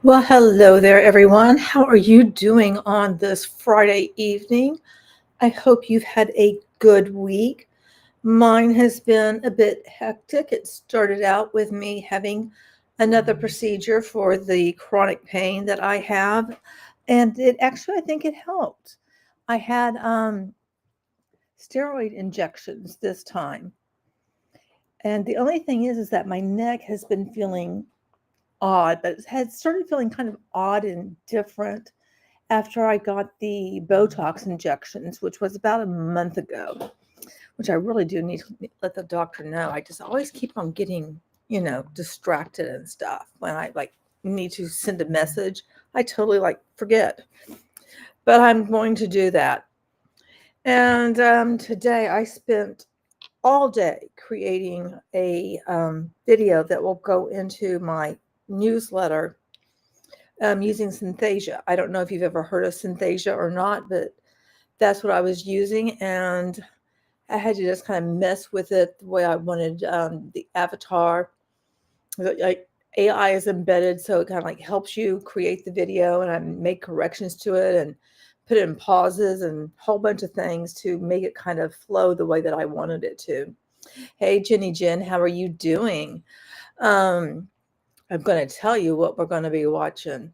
Well, hello there, everyone. How are you doing on this Friday evening? I hope you've had a good week. Mine has been a bit hectic. It started out with me having another procedure for the chronic pain that I have, and I think it helped. I had steroid injections this time, and the only thing is that my neck has been feeling odd, but it had started feeling kind of odd and different after I got the Botox injections, which was about a month ago, which I really do need to let the doctor know. I just always keep on getting, distracted and stuff. When I need to send a message, I totally forget. But I'm going to do that. And today I spent all day creating a video that will go into my newsletter using Synthesia. I don't know if you've ever heard of Synthesia or not, but that's what I was using. And I had to just kind of mess with it the way I wanted the avatar. Like AI is embedded, so it kind of helps you create the video, and I make corrections to it and put it in pauses and a whole bunch of things to make it kind of flow the way that I wanted it to. Hey, Jen, how are you doing? I'm going to tell you what we're going to be watching.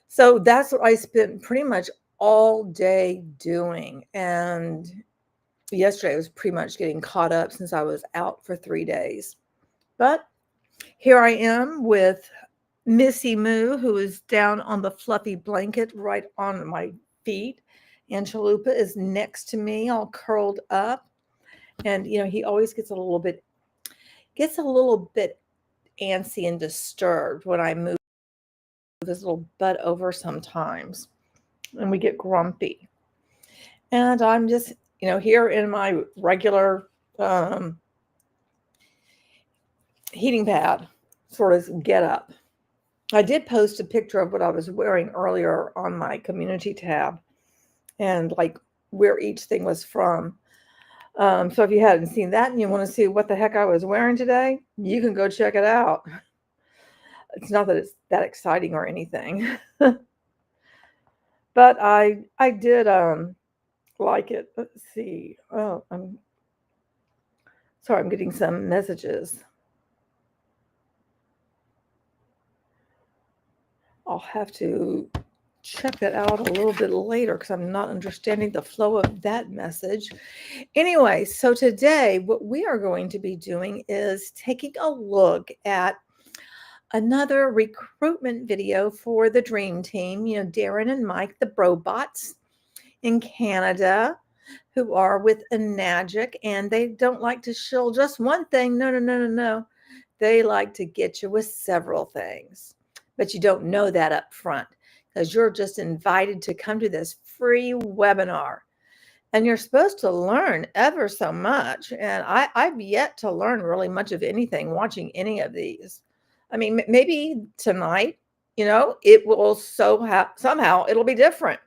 So that's what I spent pretty much all day doing. And yesterday I was pretty much getting caught up since I was out for 3 days. But here I am with Missy Moo, who is down on the fluffy blanket right on my feet. And Chalupa is next to me, all curled up. And he always gets a little bit antsy and disturbed when I move his little butt over sometimes, and we get grumpy. And I'm just, here in my regular heating pad sort of get up. I did post a picture of what I was wearing earlier on my community tab and where each thing was from. So if you hadn't seen that and you want to see what the heck I was wearing today, you can go check it out. It's not that it's that exciting or anything, but I did like it. Let's see. Oh, I'm sorry, I'm getting some messages. I'll have to check that out a little bit later because I'm not understanding the flow of that message. Anyway, so today what we are going to be doing is taking a look at another recruitment video for the Dream Team, Darren and Mike, the Brobots in Canada, who are with Enagic, and they don't like to shill just one thing. No. They like to get you with several things, but you don't know that up front because you're just invited to come to this free webinar. And you're supposed to learn ever so much. And I've yet to learn really much of anything watching any of these. I mean, maybe tonight, it will somehow it'll be different.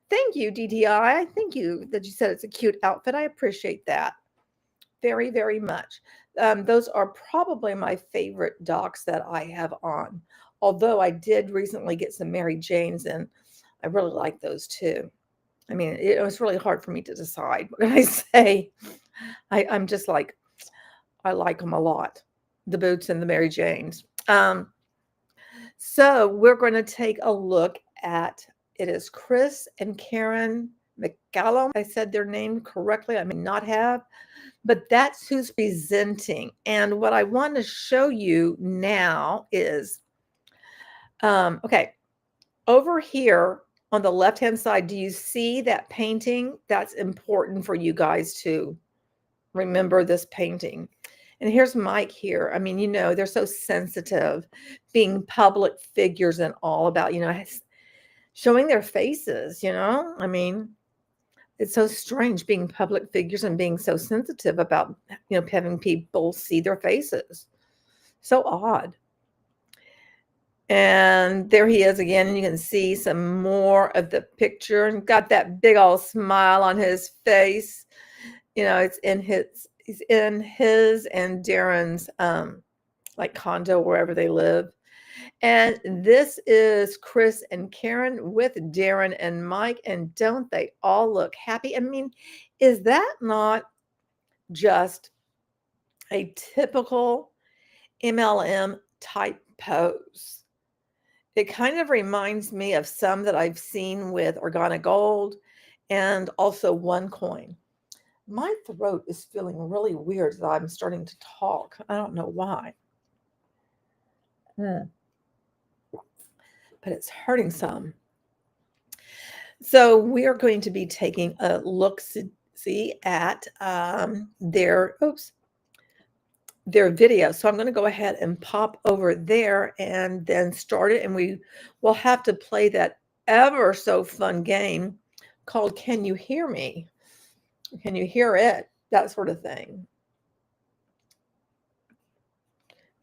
Thank you, DTI. Thank you that you said it's a cute outfit. I appreciate that very, very much. Those are probably my favorite docs that I have on. Although I did recently get some Mary Janes, and I really like those too. I mean, it was really hard for me to decide. What can I say? I'm just I like them a lot, the boots and the Mary Janes. So we're going to take a look at, it is Chris and Karen McCallum. I said their name correctly. I may not have, but that's who's presenting. And what I want to show you now is, okay, over here on the left-hand side, do you see that painting? That's important for you guys to remember this painting. And here's Mike here. I mean, they're so sensitive, being public figures and all about, showing their faces, I mean, it's so strange being public figures and being so sensitive about, having people see their faces. So odd. And there he is again, and you can see some more of the picture, and got that big old smile on his face. He's in his and Darren's like condo, wherever they live. And this is Chris and Karen with Darren and Mike. And don't they all look happy? I mean, is that not just a typical MLM type pose? It kind of reminds me of some that I've seen with Organic Gold and also OneCoin. My throat is feeling really weird that I'm starting to talk. I don't know why. But it's hurting some. So we are going to be taking a look-see at their video. So I'm going to go ahead and pop over there and then start it. And we will have to play that ever so fun game called Can You Hear Me? Can you hear it? That sort of thing.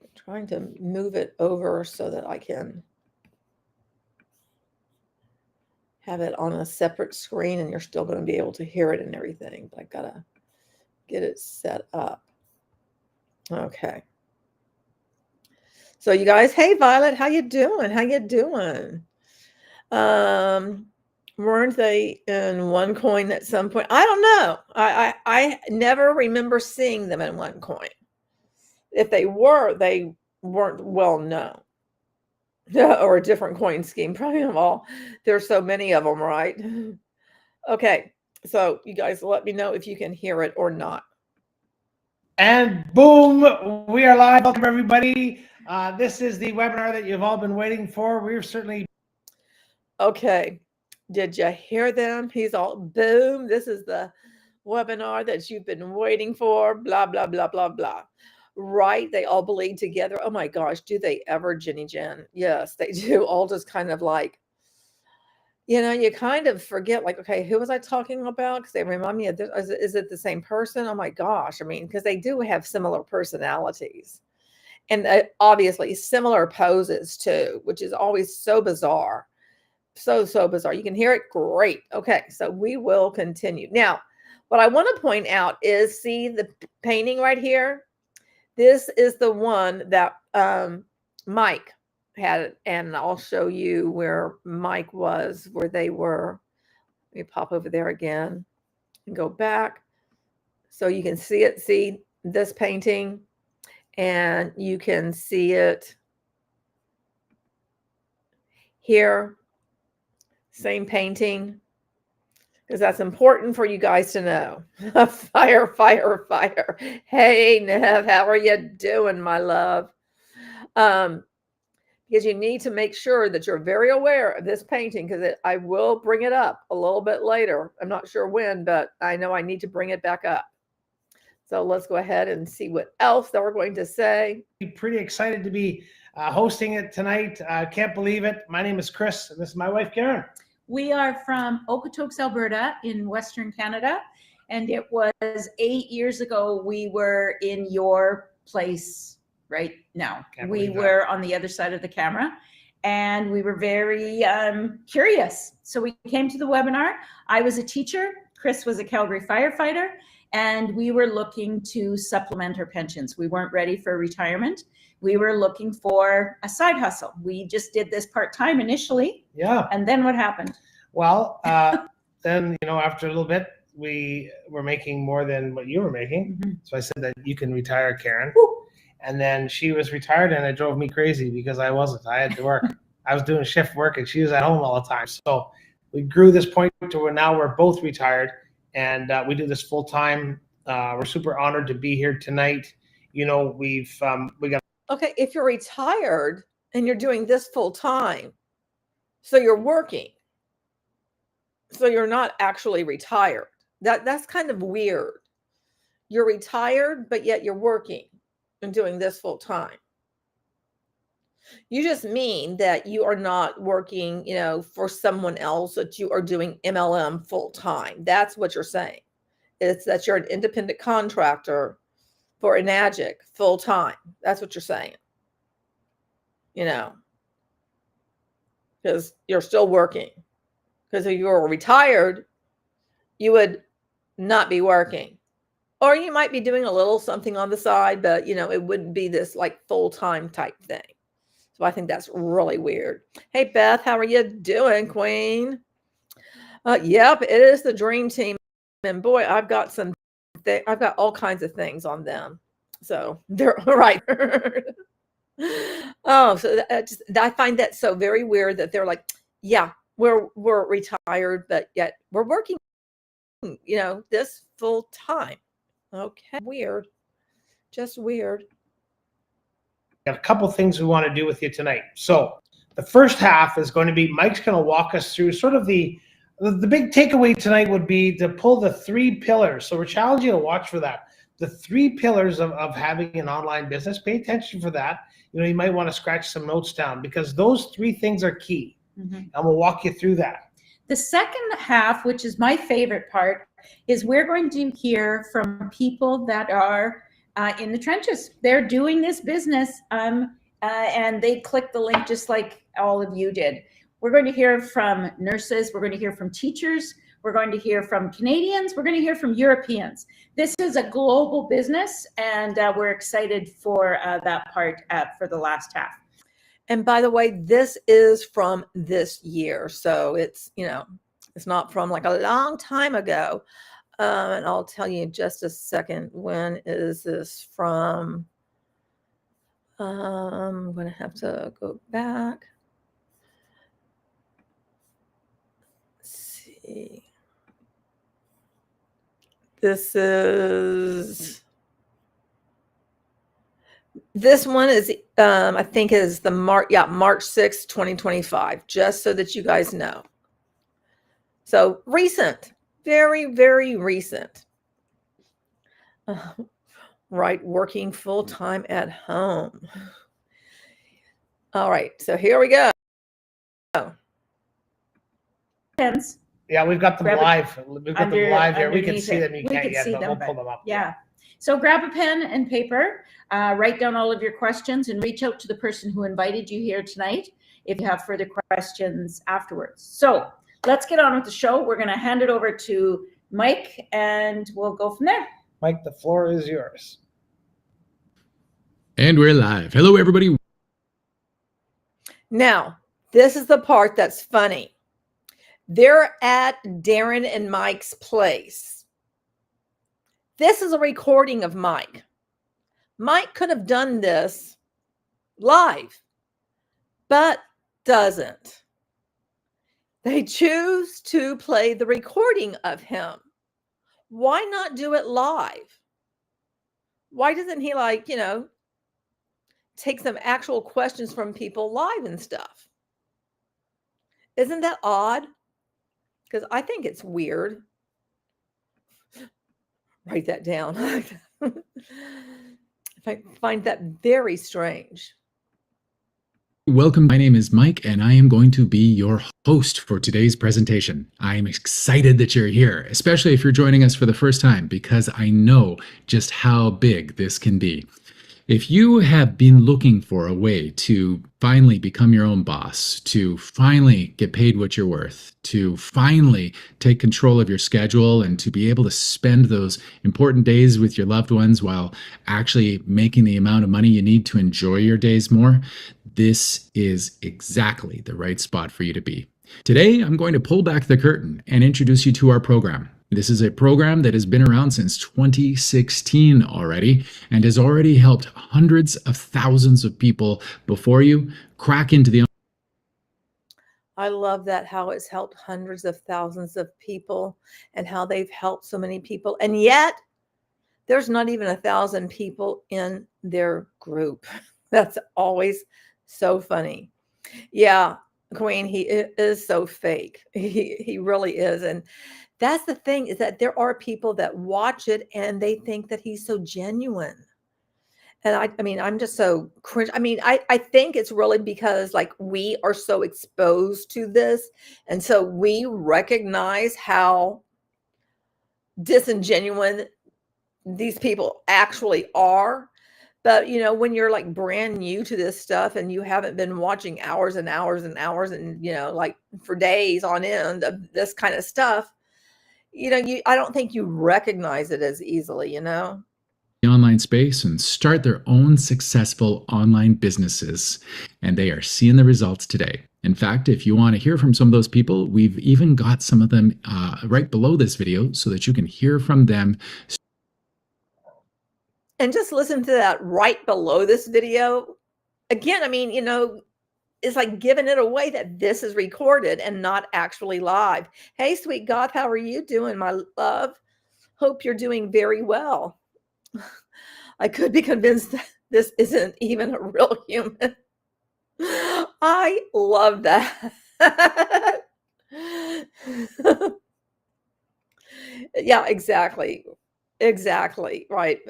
I'm trying to move it over so that I can have it on a separate screen and you're still going to be able to hear it and everything. But I got to get it set up. Okay. So you guys, hey Violet, how you doing? How you doing? Weren't they in OneCoin at some point? I don't know. I never remember seeing them in OneCoin. If they were, they weren't well known. Or a different coin scheme, probably of all. There's so many of them, right? Okay, so you guys let me know if you can hear it or not. And boom, we are live. Welcome everybody. This is the webinar that you've all been waiting for. We're certainly... Okay, did you hear them? He's all, boom, this is the webinar that you've been waiting for, blah, blah, blah, blah, blah. Right, they all bleed together. Oh my gosh, do they ever, Jenny Jen? Yes, they do. All just kind of like, you kind of forget, like, okay, who was I talking about? Because they remind me of this. Is it the same person? Oh my gosh. I mean, because they do have similar personalities and obviously similar poses too, which is always so bizarre. So bizarre. You can hear it. Great. Okay, so we will continue. Now, what I want to point out is, see the painting right here? This is the one that Mike had, and I'll show you where Mike was, where they were. Let me pop over there again and go back so you can see it. See this painting, and you can see it here. Same painting, because that's important for you guys to know. Fire, fire, fire. Hey, Nev, how are you doing, my love? Because you need to make sure that you're very aware of this painting, because I will bring it up a little bit later. I'm not sure when, but I know I need to bring it back up. So let's go ahead and see what else that we're going to say. Pretty excited to be hosting it tonight. I can't believe it. My name is Chris, and this is my wife, Karen. We are from Okotoks, Alberta in Western Canada, and it was 8 years ago we were in your place right now. We were on the other side of the camera, and we were very curious. So we came to the webinar. I was a teacher, Chris was a Calgary firefighter, and we were looking to supplement our pensions. We weren't ready for retirement. We were looking for a side hustle. We just did this part-time initially. Yeah. And then what happened? Well, then, after a little bit, we were making more than what you were making. Mm-hmm. So I said that you can retire, Karen. Woo! And then she was retired, and it drove me crazy because I wasn't. I had to work. I was doing shift work, and she was at home all the time. So we grew this point to where now we're both retired, and we do this full time. We're super honored to be here tonight. We got. Okay, if you're retired and you're doing this full time, so you're working, so you're not actually retired. That's kind of weird. You're retired, but yet you're working and doing this full time. You just mean that you are not working, for someone else, that you are doing MLM full time. That's what you're saying. It's that you're an independent contractor for Enagic full time. That's what you're saying. Because you're still working. Because if you were retired, you would not be working. Or you might be doing a little something on the side, but it wouldn't be this like full-time type thing. So I think that's really weird. Hey, Beth, how are you doing, Queen? Yep, it is the dream team. And boy, I've got I've got all kinds of things on them. So they're right. Oh, so I find that so very weird that they're like, yeah, we're retired, but yet we're working, this full time. Okay, weird, just weird. Got a couple things we want to do with you tonight. So the first half is going to be Mike's going to walk us through sort of the big takeaway tonight would be to pull the 3 pillars. So we're challenging you to watch for that. The 3 pillars of having an online business. Pay attention for that. You might want to scratch some notes down because those 3 things are key. Mm-hmm. And we'll walk you through that. The second half, which is my favorite part, is we're going to hear from people that are in the trenches. They're doing this business and they click the link just like all of you did. We're going to hear from nurses. We're going to hear from teachers. We're going to hear from Canadians. We're going to hear from Europeans. This is a global business, and we're excited for that part for the last half. And by the way, this is from this year. So it's, it's not from like a long time ago. And I'll tell you in just a second, when is this from? I'm going to have to go back. Let's see. This one is, I think is the March 6th, 2025, just so that you guys know. So recent, very, very recent. Right, working full-time at home. All right, so here we go. Yeah, we've got them live. We've got them live here. We can see them. You can't yet, but we'll pull them up. Yeah. So grab a pen and paper, write down all of your questions, and reach out to the person who invited you here tonight if you have further questions afterwards. So let's get on with the show. We're going to hand it over to Mike, and we'll go from there. Mike, the floor is yours. And we're live. Hello, everybody. Now, this is the part that's funny. They're at Darren and Mike's place. This is a recording of Mike. Mike could have done this live, but doesn't. They choose to play the recording of him. Why not do it live? Why doesn't he take some actual questions from people live and stuff? Isn't that odd? Because I think it's weird. Write that down. I find that very strange. Welcome. My name is Mike, and I am going to be your host for today's presentation. I am excited that you're here, especially if you're joining us for the first time, because I know just how big this can be. If you have been looking for a way to finally become your own boss, to finally get paid what you're worth, to finally take control of your schedule, and to be able to spend those important days with your loved ones while actually making the amount of money you need to enjoy your days more, this is exactly the right spot for you to be. Today, I'm going to pull back the curtain and introduce you to our program. This is a program that has been around since 2016 already and has already helped hundreds of thousands of people before you crack into the... I love that, how it's helped hundreds of thousands of people and how they've helped so many people. And yet there's not even 1,000 people in their group. That's always so funny. Yeah, Queen, he is so fake. He really is. And that's the thing, is that there are people that watch it and they think that he's so genuine. And I mean, I'm just so cringe. I mean, I think it's really because we are so exposed to this. And so we recognize how disingenuous these people actually are. But, when you're brand new to this stuff and you haven't been watching hours and hours and hours and, for days on end of this kind of stuff, I don't think you recognize it as easily, The online space and start their own successful online businesses. And they are seeing the results today. In fact, if you want to hear from some of those people, we've even got some of them right below this video so that you can hear from them. And just listen to that right below this video. Again, it's like giving it away that this is recorded and not actually live. Hey, sweet Goth, how are you doing, my love? Hope you're doing very well. I could be convinced that this isn't even a real human. I love that. Yeah, exactly. Exactly. Right.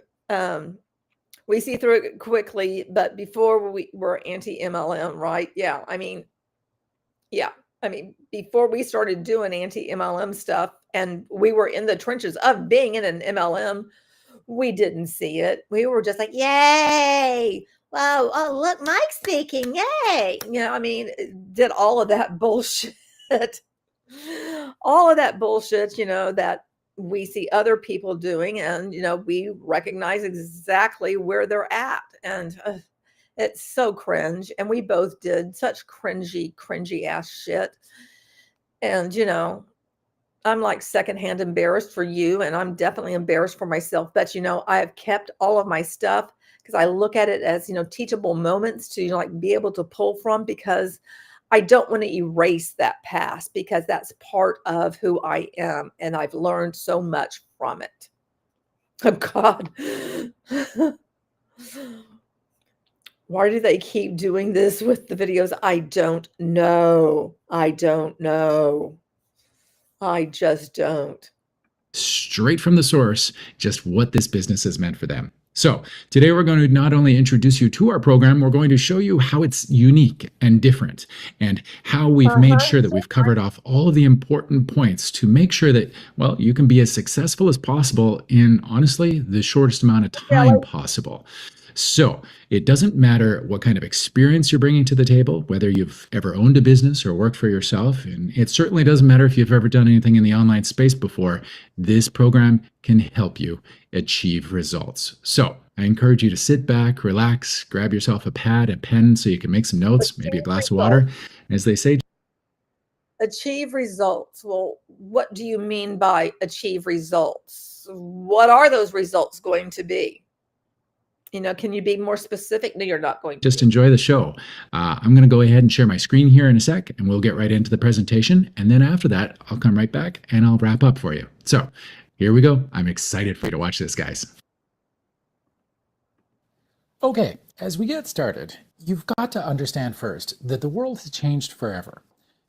We see through it quickly, but before we were anti-MLM, right? Yeah. Before we started doing anti-MLM stuff and we were in the trenches of being in an MLM, we didn't see it. We were just like, yay. Wow. Oh, look, Mike's speaking. Yay. Did all of that bullshit. All of that bullshit, that we see other people doing, and we recognize exactly where they're at, and it's so cringe. And we both did such cringy ass shit, and I'm like secondhand embarrassed for you, and I'm definitely embarrassed for myself, but I have kept all of my stuff because I look at it as teachable moments to like be able to pull from, because I don't want to erase that past, because that's part of who I am. And I've learned so much from it. Oh, God. Why do they keep doing this with the videos? I don't know. I just don't. Straight from the source, just what this business has meant for them. So today we're going to not only introduce you to our program, we're going to show you how it's unique and different, and how we've made sure that we've covered off all of the important points to make sure that, well, you can be as successful as possible in, honestly, the shortest amount of time possible. So it doesn't matter what kind of experience you're bringing to the table, whether you've ever owned a business or worked for yourself, and it certainly doesn't matter if you've ever done anything in the online space before. This program can help you achieve results. So I encourage you to sit back, relax, grab yourself a pad and pen so you can make some notes, maybe a glass of water. As they say, achieve results. Well, what do you mean by achieve results? What are those results going to be? Can you be more specific? No, you're not going to. Just enjoy the show. I'm going to go ahead and share my screen here in a sec, and we'll get right into the presentation. And then after that, I'll come right back and I'll wrap up for you. So here we go. I'm excited for you to watch this, guys. Okay, as we get started, you've got to understand first that the world has changed forever.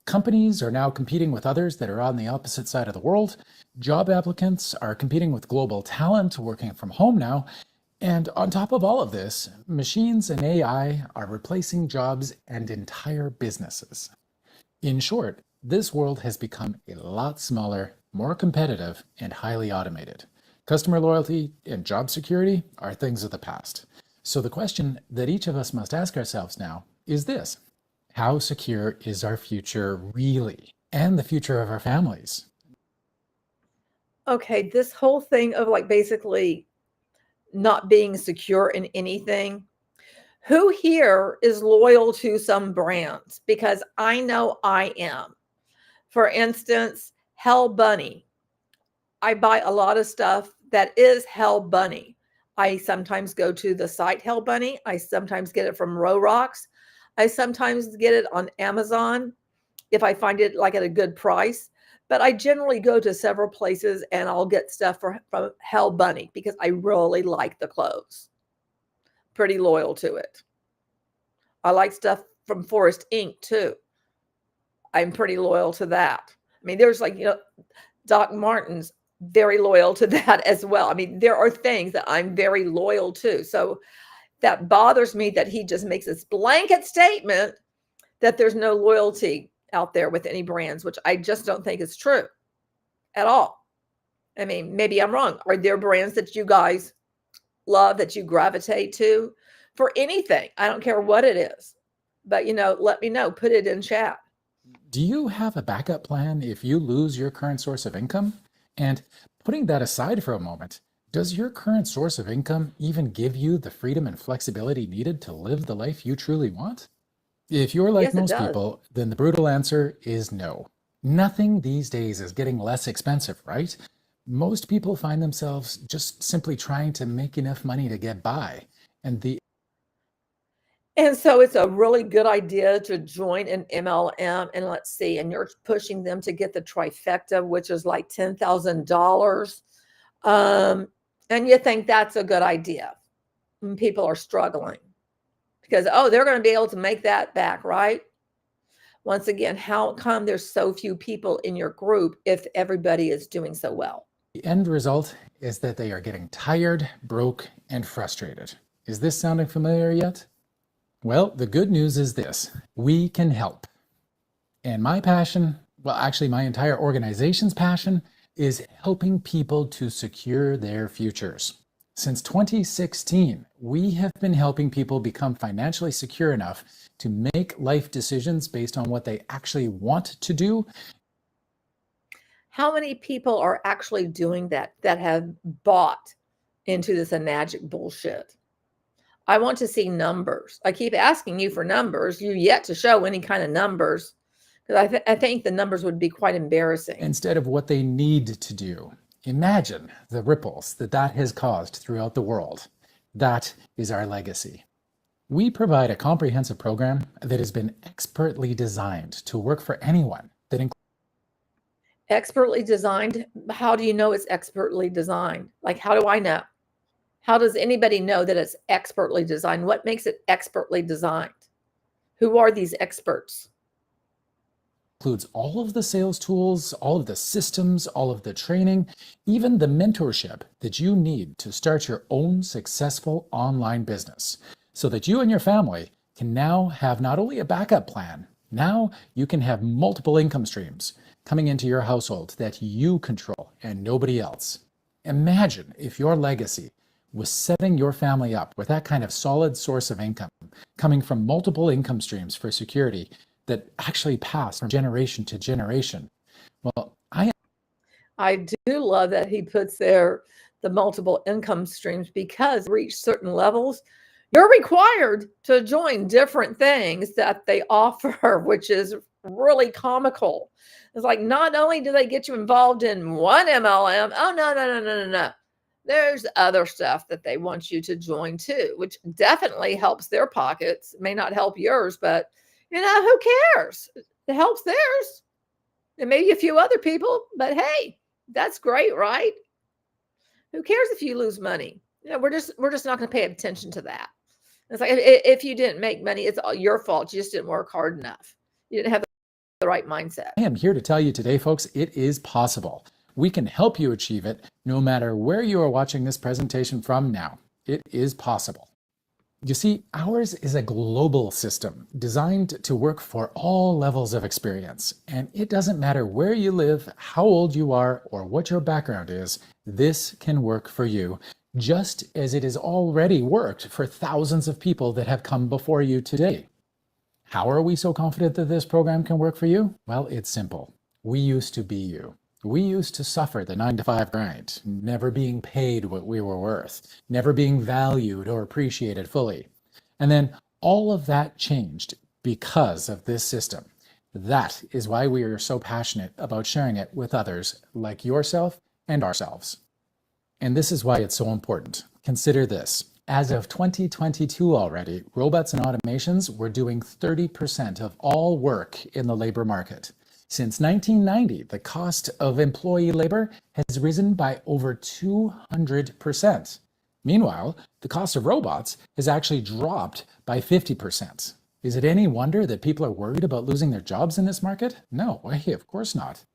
Companies are now competing with others that are on the opposite side of the world. Job applicants are competing with global talent working from home now. And on top of all of this, machines and AI are replacing jobs and entire businesses. In short, this world has become a lot smaller, more competitive, and highly automated. Customer loyalty and job security are things of the past. So the question that each of us must ask ourselves now is this: how secure is our future really? And the future of our families? Okay, this whole thing of like basically not being secure in anything. Who here is loyal to some brands? Because I know I am. For instance, Hell Bunny. I buy a lot of stuff that is Hell Bunny. I sometimes go to the site Hell Bunny. I sometimes get it from Rocks. I sometimes get it on Amazon if I find it like at a good price. But I generally go to several places and I'll get stuff from Hell Bunny because I really like the clothes. Pretty loyal to it. I like stuff from Forest Inc. too. I'm pretty loyal to that. There's like, Doc Martens, very loyal to that as well. There are things that I'm very loyal to. So that bothers me that he just makes this blanket statement that there's no loyalty out there with any brands, which I just don't think is true at all. Maybe I'm wrong. Are there brands that you guys love, that you gravitate to for anything? I don't care what it is, but let me know, put it in chat. Do you have a backup plan if you lose your current source of income? And putting that aside for a moment, does your current source of income even give you the freedom and flexibility needed to live the life you truly want? If you're like Yes, it most does. people, then the brutal answer is no. Nothing these days is getting less expensive, right? Most people find themselves just simply trying to make enough money to get by. And so it's a really good idea to join an MLM, and let's see, and you're pushing them to get the trifecta, which is like $10,000. And you think that's a good idea when people are struggling because, oh, they're going to be able to make that back, right? Once again, how come there's so few people in your group if everybody is doing so well? The end result is that they are getting tired, broke, and frustrated. Is this sounding familiar yet? Well, the good news is this: we can help. And my passion, well, actually my entire organization's passion, is helping people to secure their futures. Since 2016, we have been helping people become financially secure enough to make life decisions based on what they actually want to do. How many people are actually doing that have bought into this Enagic bullshit? I want to see numbers. I keep asking you for numbers. You've yet to show any kind of numbers, because I think the numbers would be quite embarrassing. Instead of what they need to do. Imagine the ripples that has caused throughout the world. That is our legacy. We provide a comprehensive program that has been expertly designed to work for anyone. That includes expertly designed? How do you know it's expertly designed? Like, how do I know? How does anybody know that it's expertly designed? What makes it expertly designed? Who are these experts? Includes all of the sales tools, all of the systems, all of the training, even the mentorship that you need to start your own successful online business, so that you and your family can now have not only a backup plan, now you can have multiple income streams coming into your household that you control and nobody else. Imagine if your legacy was setting your family up with that kind of solid source of income coming from multiple income streams for security that actually pass from generation to generation. Well, I do love that he puts there the multiple income streams, because reach certain levels, you're required to join different things that they offer, which is really comical. It's like, not only do they get you involved in one MLM, oh, no. There's other stuff that they want you to join too, which definitely helps their pockets. It may not help yours, but who cares? It helps theirs and maybe a few other people, but hey, that's great, right? Who cares if you lose money? We're just not going to pay attention to that. It's like, if you didn't make money, it's all your fault. You just didn't work hard enough. You didn't have the right mindset. I am here to tell you today, folks, it is possible. We can help you achieve it no matter where you are watching this presentation from now. It is possible. You see, ours is a global system designed to work for all levels of experience. And it doesn't matter where you live, how old you are, or what your background is, this can work for you, just as it has already worked for thousands of people that have come before you today. How are we so confident that this program can work for you? Well, it's simple. We used to be you. We used to suffer the 9-to-5 grind, never being paid what we were worth, never being valued or appreciated fully. And then all of that changed because of this system. That is why we are so passionate about sharing it with others like yourself and ourselves. And this is why it's so important. Consider this. As of 2022 already, robots and automations were doing 30% of all work in the labor market. Since 1990, the cost of employee labor has risen by over 200%. Meanwhile, the cost of robots has actually dropped by 50%. Is it any wonder that people are worried about losing their jobs in this market? No, of course not.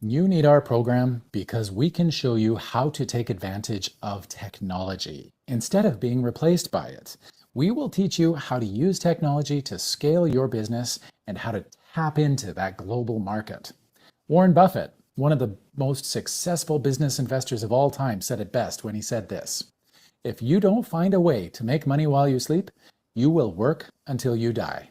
You need our program because we can show you how to take advantage of technology instead of being replaced by it. We will teach you how to use technology to scale your business and how to tap into that global market. Warren Buffett, one of the most successful business investors of all time, said it best when he said this: if you don't find a way to make money while you sleep, you will work until you die.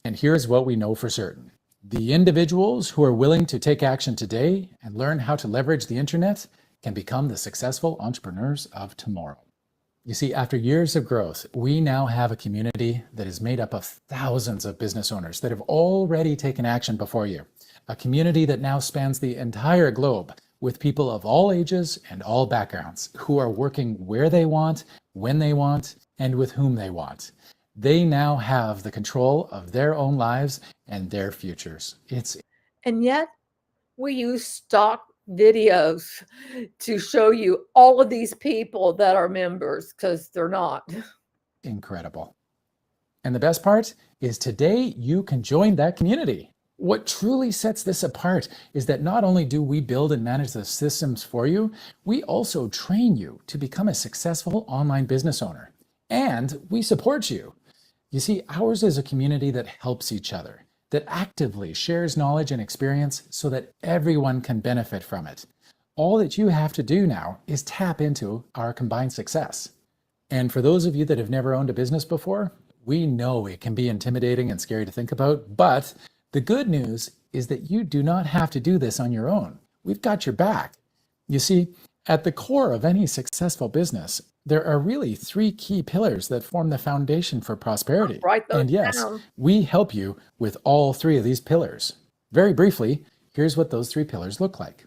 And here's what we know for certain. The individuals who are willing to take action today and learn how to leverage the internet can become the successful entrepreneurs of tomorrow. You see, after years of growth, we now have a community that is made up of thousands of business owners that have already taken action before you. A community that now spans the entire globe with people of all ages and all backgrounds who are working where they want, when they want, and with whom they want. They now have the control of their own lives and their futures. And yet we use stock videos to show you all of these people that are members, because they're not. Incredible. And the best part is today you can join that community. What truly sets this apart is that not only do we build and manage the systems for you, we also train you to become a successful online business owner. And we support you. You see, ours is a community that helps each other, that actively shares knowledge and experience so that everyone can benefit from it. All that you have to do now is tap into our combined success. And for those of you that have never owned a business before, we know it can be intimidating and scary to think about, but the good news is that you do not have to do this on your own. We've got your back. You see, at the core of any successful business, there are really three key pillars that form the foundation for prosperity. Write those And yes, down. we help you with all three of these pillars. Very briefly, here's what those three pillars look like.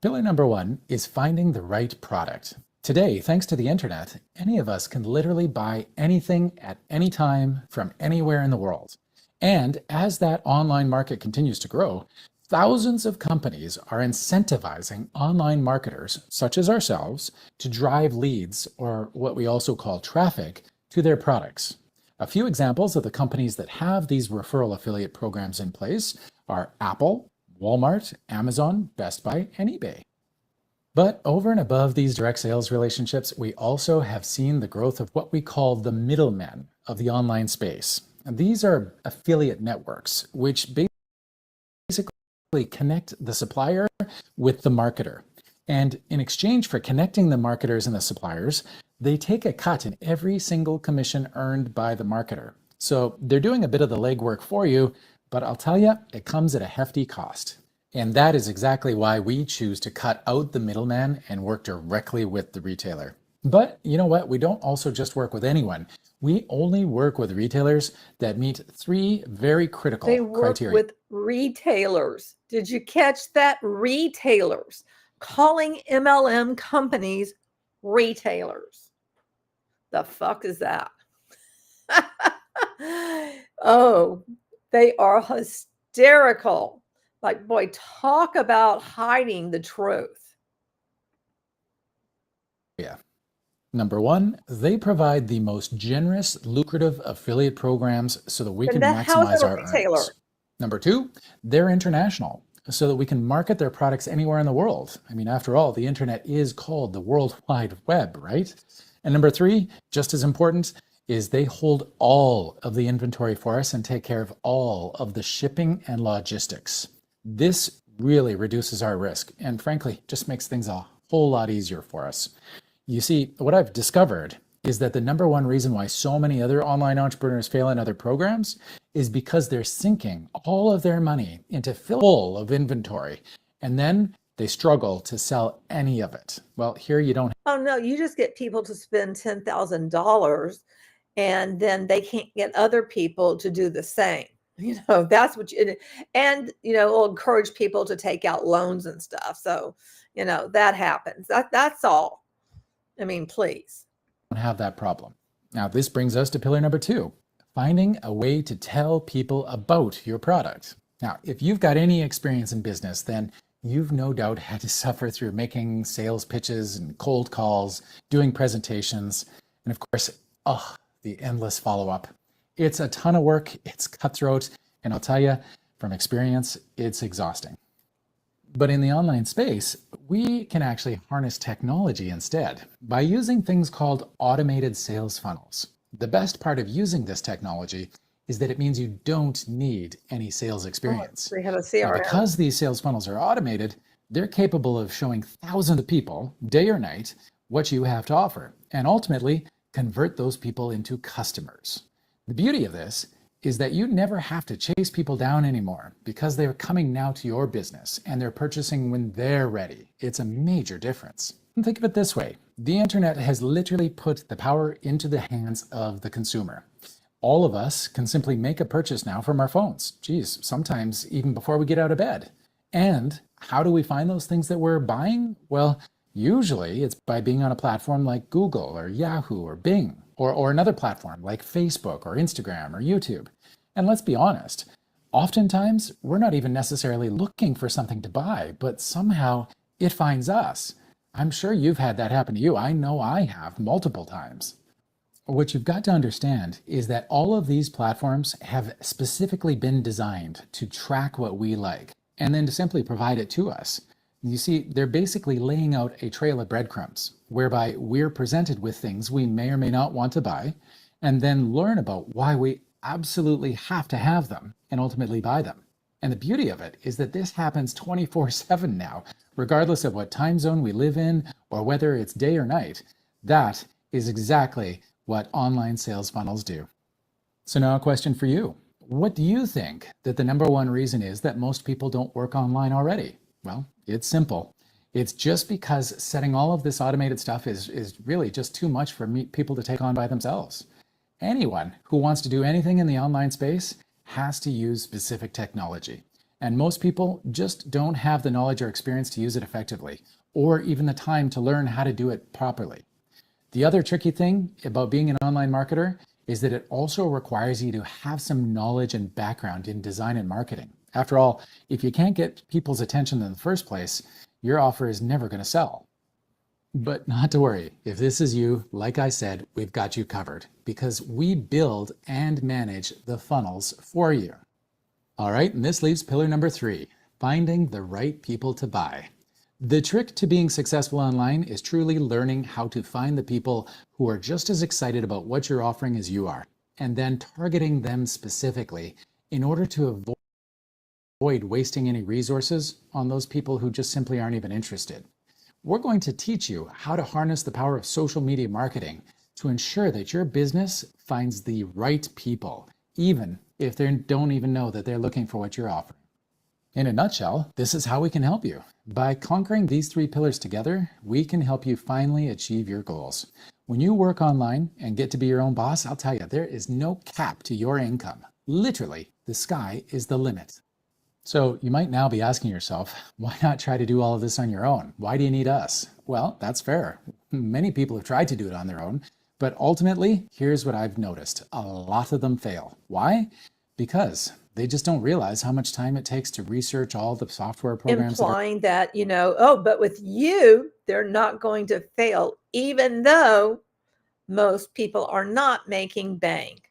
Pillar number one is finding the right product. Today, thanks to the internet, any of us can literally buy anything at any time from anywhere in the world. And as that online market continues to grow, thousands of companies are incentivizing online marketers, such as ourselves, to drive leads, or what we also call traffic, to their products. A few examples of the companies that have these referral affiliate programs in place are Apple, Walmart, Amazon, Best Buy, and eBay. But over and above these direct sales relationships, we also have seen the growth of what we call the middlemen of the online space. And these are affiliate networks, which basically connect the supplier with the marketer. And in exchange for connecting the marketers and the suppliers, they take a cut in every single commission earned by the marketer. So they're doing a bit of the legwork for you, but I'll tell you, it comes at a hefty cost. And that is exactly why we choose to cut out the middleman and work directly with the retailer. But you know what? We don't also just work with anyone. We only work with retailers that meet three very critical They work criteria. with retailers. Did you catch that? Retailers. Calling MLM companies retailers. The fuck is that? Oh, they are hysterical. Like, boy, talk about hiding the truth. Yeah. Number one, they provide the most generous, lucrative affiliate programs so that we can maximize our earnings. Number two, they're international so that we can market their products anywhere in the world. I mean, after all, the internet is called the World Wide Web, right? And number three, just as important, is they hold all of the inventory for us and take care of all of the shipping and logistics. This really reduces our risk and frankly, just makes things a whole lot easier for us. You see, what I've discovered is that the number one reason why so many other online entrepreneurs fail in other programs is because they're sinking all of their money into full of inventory, and then they struggle to sell any of it. Well, here you don't. Oh no, you just get people to spend $10,000 and then they can't get other people to do the same. You know, that's what you, and, you know, it'll encourage people to take out loans and stuff. So, you know, that happens. That's all. I mean, please. Don't have that problem. Now, this brings us to pillar number two, finding a way to tell people about your product. Now, if you've got any experience in business, then you've no doubt had to suffer through making sales pitches and cold calls, doing presentations, and of course, the endless follow-up. It's a ton of work, it's cutthroat, and I'll tell you, from experience, it's exhausting. But in the online space, we can actually harness technology instead by using things called automated sales funnels. The best part of using this technology is that it means you don't need any sales experience. We have a CRM. Now, because these sales funnels are automated, they're capable of showing thousands of people, day or night, what you have to offer, and ultimately convert those people into customers. The beauty of this is that you never have to chase people down anymore because they're coming now to your business and they're purchasing when they're ready. It's a major difference. And think of it this way. The internet has literally put the power into the hands of the consumer. All of us can simply make a purchase now from our phones. Geez, sometimes even before we get out of bed. And how do we find those things that we're buying? Well, usually it's by being on a platform like Google or Yahoo or Bing, or another platform like Facebook or Instagram or YouTube. And let's be honest, oftentimes we're not even necessarily looking for something to buy, but somehow it finds us. I'm sure you've had that happen to you. I know I have multiple times. What you've got to understand is that all of these platforms have specifically been designed to track what we like and then to simply provide it to us. You see, they're basically laying out a trail of breadcrumbs whereby we're presented with things we may or may not want to buy and then learn about why we absolutely have to have them and ultimately buy them. And the beauty of it is that this happens 24/7 now, regardless of what time zone we live in or whether it's day or night. That is exactly what online sales funnels do. So now a question for you. What do you think that the number one reason is that most people don't work online already? Well, it's simple. It's just because setting all of this automated stuff is really just too much for people to take on by themselves. Anyone who wants to do anything in the online space has to use specific technology. And most people just don't have the knowledge or experience to use it effectively, or even the time to learn how to do it properly. The other tricky thing about being an online marketer is that it also requires you to have some knowledge and background in design and marketing. After all, if you can't get people's attention in the first place, your offer is never going to sell. But not to worry, if this is you, like I said, we've got you covered because we build and manage the funnels for you. All right, and this leaves pillar number 3, finding the right people to buy. The trick to being successful online is truly learning how to find the people who are just as excited about what you're offering as you are, and then targeting them specifically in order to avoid wasting any resources on those people who just simply aren't even interested. We're going to teach you how to harness the power of social media marketing to ensure that your business finds the right people, even if they don't even know that they're looking for what you're offering. In a nutshell, this is how we can help you. By conquering these 3 pillars together, we can help you finally achieve your goals. When you work online and get to be your own boss, I'll tell you, there is no cap to your income. Literally, the sky is the limit. So you might now be asking yourself, why not try to do all of this on your own? Why do you need us? Well, that's fair. Many people have tried to do it on their own, but ultimately, here's what I've noticed. A lot of them fail. Why? Because they just don't realize how much time it takes to research all the software programs. Implying that, but with you, they're not going to fail, even though most people are not making bank.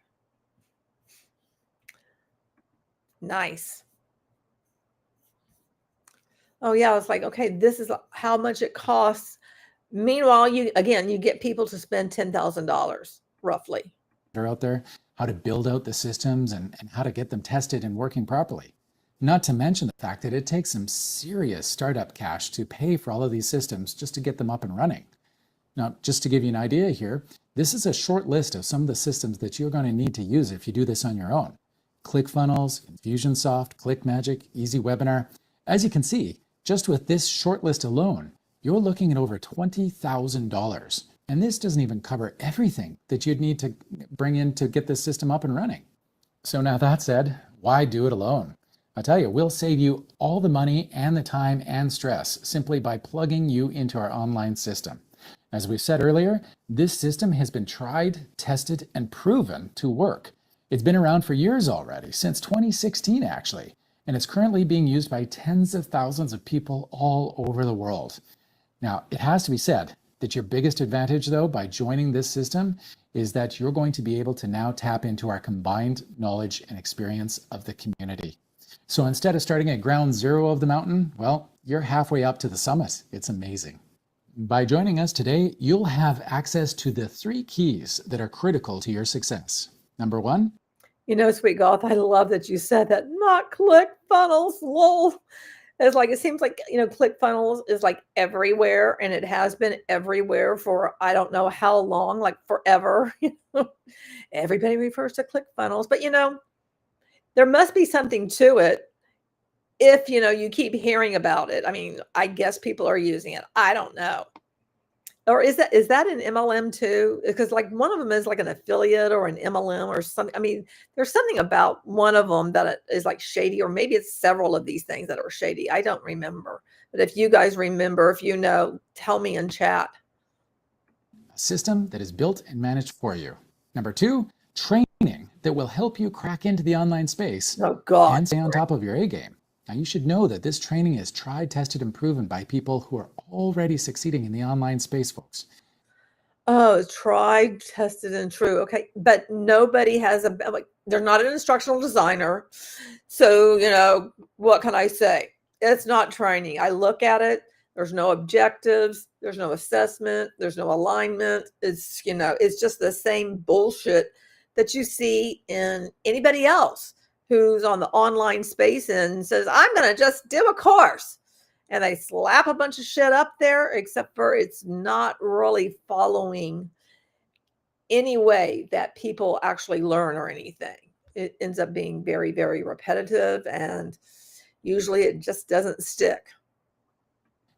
Nice. Oh yeah, it's like, okay, this is how much it costs. Meanwhile, you get people to spend $10,000 roughly. They're out there, how to build out the systems and how to get them tested and working properly. Not to mention the fact that it takes some serious startup cash to pay for all of these systems just to get them up and running. Now, just to give you an idea here, this is a short list of some of the systems that you're going to need to use if you do this on your own. ClickFunnels, Infusionsoft, ClickMagic, EasyWebinar. As you can see, just with this short list alone, you're looking at over $20,000. And this doesn't even cover everything that you'd need to bring in to get this system up and running. So now that said, why do it alone? I'll tell you, we'll save you all the money and the time and stress simply by plugging you into our online system. As we said earlier, this system has been tried, tested, and proven to work. It's been around for years already, since 2016 actually, and it's currently being used by tens of thousands of people all over the world. Now, it has to be said that your biggest advantage, though, by joining this system is that you're going to be able to now tap into our combined knowledge and experience of the community. So instead of starting at ground zero of the mountain, well, you're halfway up to the summit. It's amazing. By joining us today, you'll have access to the 3 keys that are critical to your success. Number 1. Sweet Golf, I love that you said that. Not ClickFunnels, lol. It's like, it seems like, ClickFunnels is like everywhere, and it has been everywhere for, I don't know how long, like forever. Everybody refers to ClickFunnels, but there must be something to it if, you keep hearing about it. I mean, I guess people are using it. I don't know. Or is that an MLM too? Because like one of them is like an affiliate or an MLM or something. I mean, there's something about one of them that is like shady, or maybe it's several of these things that are shady. I don't remember. But if you guys remember, if you know, tell me in chat. A system that is built and managed for you. Number 2, training that will help you crack into the online space Oh, God. and stay on top of your A game. Now, you should know that this training is tried, tested, and proven by people who are already succeeding in the online space, folks. Oh, tried, tested, and true. Okay. But nobody has they're not an instructional designer. So, what can I say? It's not training. I look at it. There's no objectives. There's no assessment. There's no alignment. It's, it's just the same bullshit that you see in anybody else who's on the online space and says, I'm going to just do a course. And they slap a bunch of shit up there, except for it's not really following any way that people actually learn or anything. It ends up being very, very repetitive, and usually it just doesn't stick.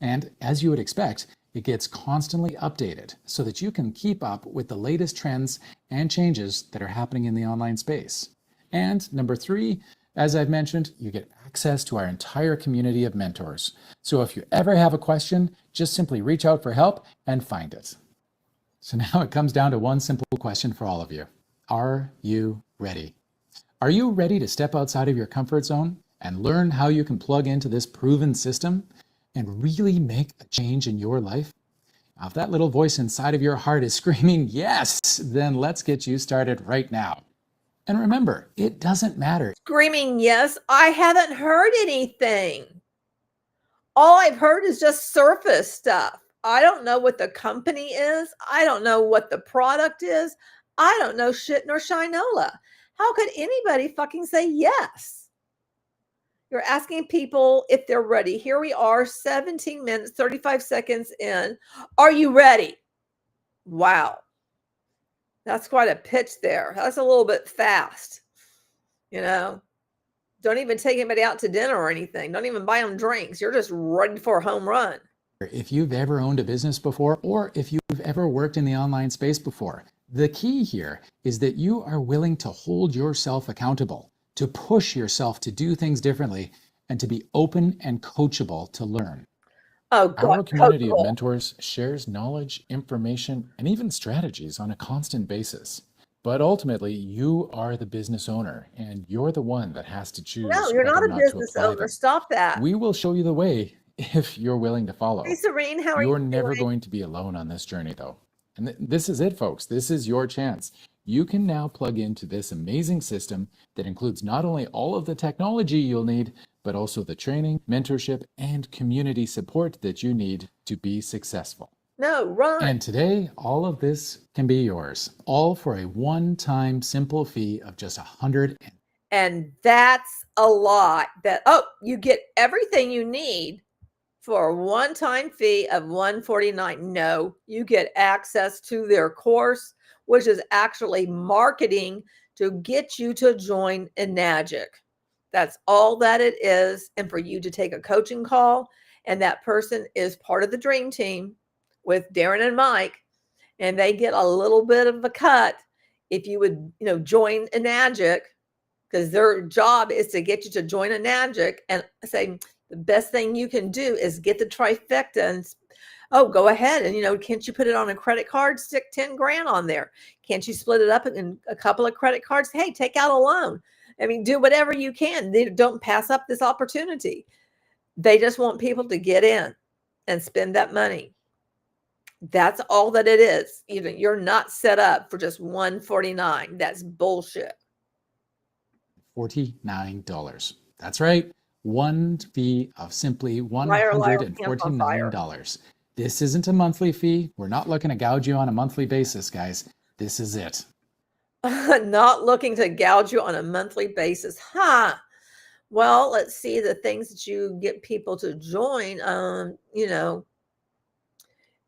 And as you would expect, it gets constantly updated so that you can keep up with the latest trends and changes that are happening in the online space. And number 3, as I've mentioned, you get access to our entire community of mentors. So if you ever have a question, just simply reach out for help and find it. So now it comes down to one simple question for all of you. Are you ready? Are you ready to step outside of your comfort zone and learn how you can plug into this proven system and really make a change in your life? Now, if that little voice inside of your heart is screaming yes, then let's get you started right now. And remember, it doesn't matter. Screaming yes, I haven't heard anything. All I've heard is just surface stuff. I don't know what the company is. I don't know what the product is. I don't know shit nor shinola. How could anybody fucking say yes? You're asking people if they're ready. Here we are, 17 minutes, 35 seconds in. Are you ready? Wow. That's quite a pitch there. That's a little bit fast. Don't even take anybody out to dinner or anything. Don't even buy them drinks. You're just ready for a home run. If you've ever owned a business before, or if you've ever worked in the online space before, the key here is that you are willing to hold yourself accountable, to push yourself to do things differently, and to be open and coachable to learn. Oh, God. Our community of mentors shares knowledge, information, and even strategies on a constant basis. But ultimately, you are the business owner, and you're the one that has to choose. No, you're not whether a or not to business apply owner. them. Stop that. We will show you the way if you're willing to follow. Hey, Serene, how are you You're never doing? going to be alone on this journey, though. And this is it, folks. This is your chance. You can now plug into this amazing system that includes not only all of the technology you'll need, but also the training, mentorship, and community support that you need to be successful. No, run. And today, all of this can be yours, all for a one-time simple fee of just $100. And that's a lot. You get everything you need for a one-time fee of $149. No, you get access to their course, which is actually marketing to get you to join Enagic. That's all that it is. And for you to take a coaching call, and that person is part of the dream team with Darren and Mike, and they get a little bit of a cut if you would, join Enagic, because their job is to get you to join Enagic and say, the best thing you can do is get the trifecta and go ahead and, can't you put it on a credit card, stick 10 grand on there? Can't you split it up in a couple of credit cards? Hey, take out a loan. I mean, do whatever you can. They don't pass up this opportunity. They just want people to get in and spend that money. That's all that it is. You're not set up for just $149. That's bullshit. $49. That's right. One fee of simply $149. This isn't a monthly fee. We're not looking to gouge you on a monthly basis, guys. This is it. Not looking to gouge you on a monthly basis. Well, let's see the things that you get people to join.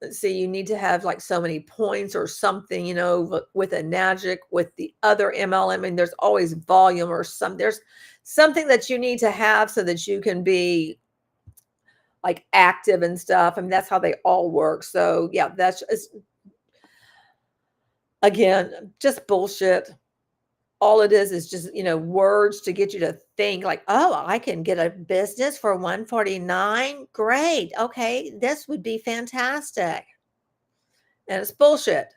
let's see, you need to have like so many points or something, you know, with Enagic, with the other MLM. I mean, there's always volume or there's something that you need to have so that you can be like active and stuff. I mean, that's how they all work. So yeah, that's just, again, just bullshit. All it is just, you know, words to get you to think like, oh, I can get a business for $149. Great. Okay. This would be fantastic. And it's bullshit.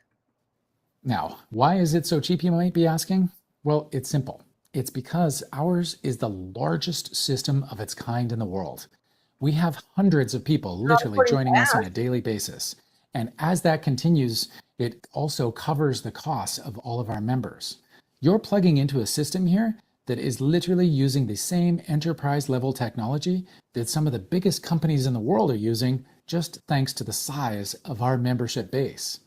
Now, why is it so cheap, you might be asking? Well, it's simple. It's because ours is the largest system of its kind in the world. We have hundreds of people literally joining us on a daily basis. And as that continues, it also covers the costs of all of our members. You're plugging into a system here that is literally using the same enterprise level technology that some of the biggest companies in the world are using, just thanks to the size of our membership base.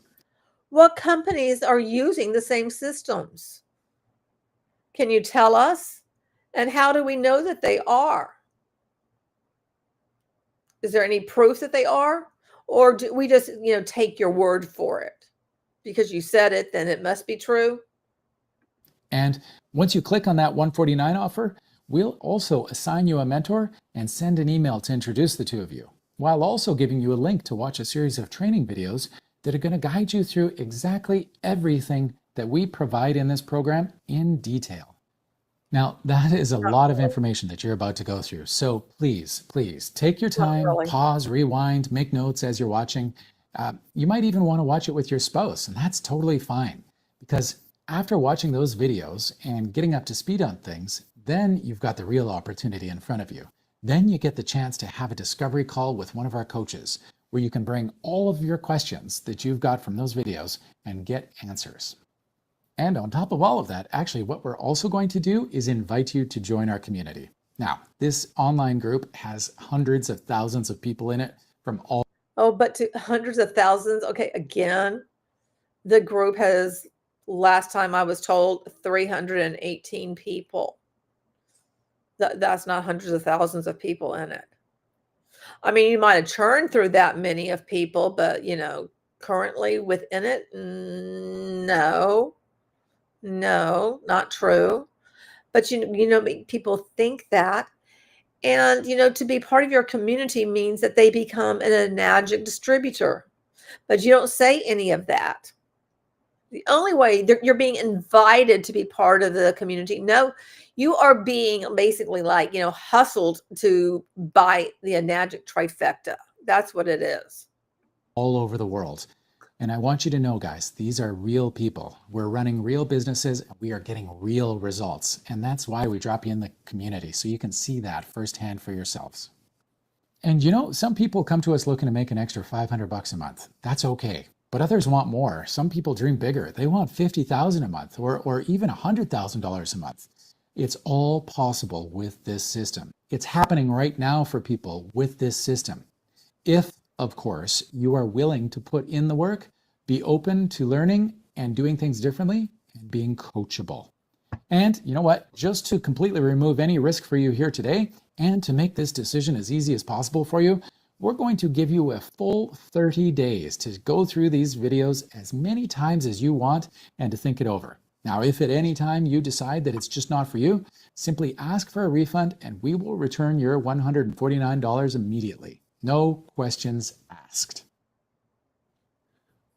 What companies are using the same systems? Can you tell us? And how do we know that they are? Is there any proof that they are? Or do we just, you know, take your word for it? Because you said it, then it must be true. And once you click on that $149 offer, we'll also assign you a mentor and send an email to introduce the two of you, while also giving you a link to watch a series of training videos that are going to guide you through exactly everything that we provide in this program in detail. Now, that is a lot of information that you're about to go through. So please, please take your time, pause, rewind, make notes as you're watching. You might even want to watch it with your spouse, and that's totally fine. Because after watching those videos and getting up to speed on things, then you've got the real opportunity in front of you. Then you get the chance to have a discovery call with one of our coaches, where you can bring all of your questions that you've got from those videos and get answers. And on top of all of that, actually, what we're also going to do is invite you to join our community. Now, this online group has hundreds of thousands of people in it from all. Oh, but to hundreds of thousands. Okay, again, the group has, last time I was told, 318 people. That's not hundreds of thousands of people in it. I mean, you might have churned through that many of people, but, you know, currently within it, no, not true. But, you know, people think that. And, you know, to be part of your community means that they become an Enagic distributor. But you don't say any of that. The only way you're being invited to be part of the community. No, you are being basically like, you know, hustled to buy the Enagic Trifecta. That's what it is. All over the world. And I want you to know, guys, these are real people. We're running real businesses. We are getting real results. And that's why we drop you in the community, so you can see that firsthand for yourselves. And you know, some people come to us looking to make an extra $500 a month. That's okay. But others want more. Some people dream bigger. They want $50,000 a month or even $100,000 a month. It's all possible with this system. It's happening right now for people with this system. If, of course, you are willing to put in the work, be open to learning and doing things differently, and being coachable. And you know what? Just to completely remove any risk for you here today, and to make this decision as easy as possible for you, we're going to give you a full 30 days to go through these videos as many times as you want and to think it over. Now, if at any time you decide that it's just not for you, simply ask for a refund and we will return your $149 immediately. No questions asked.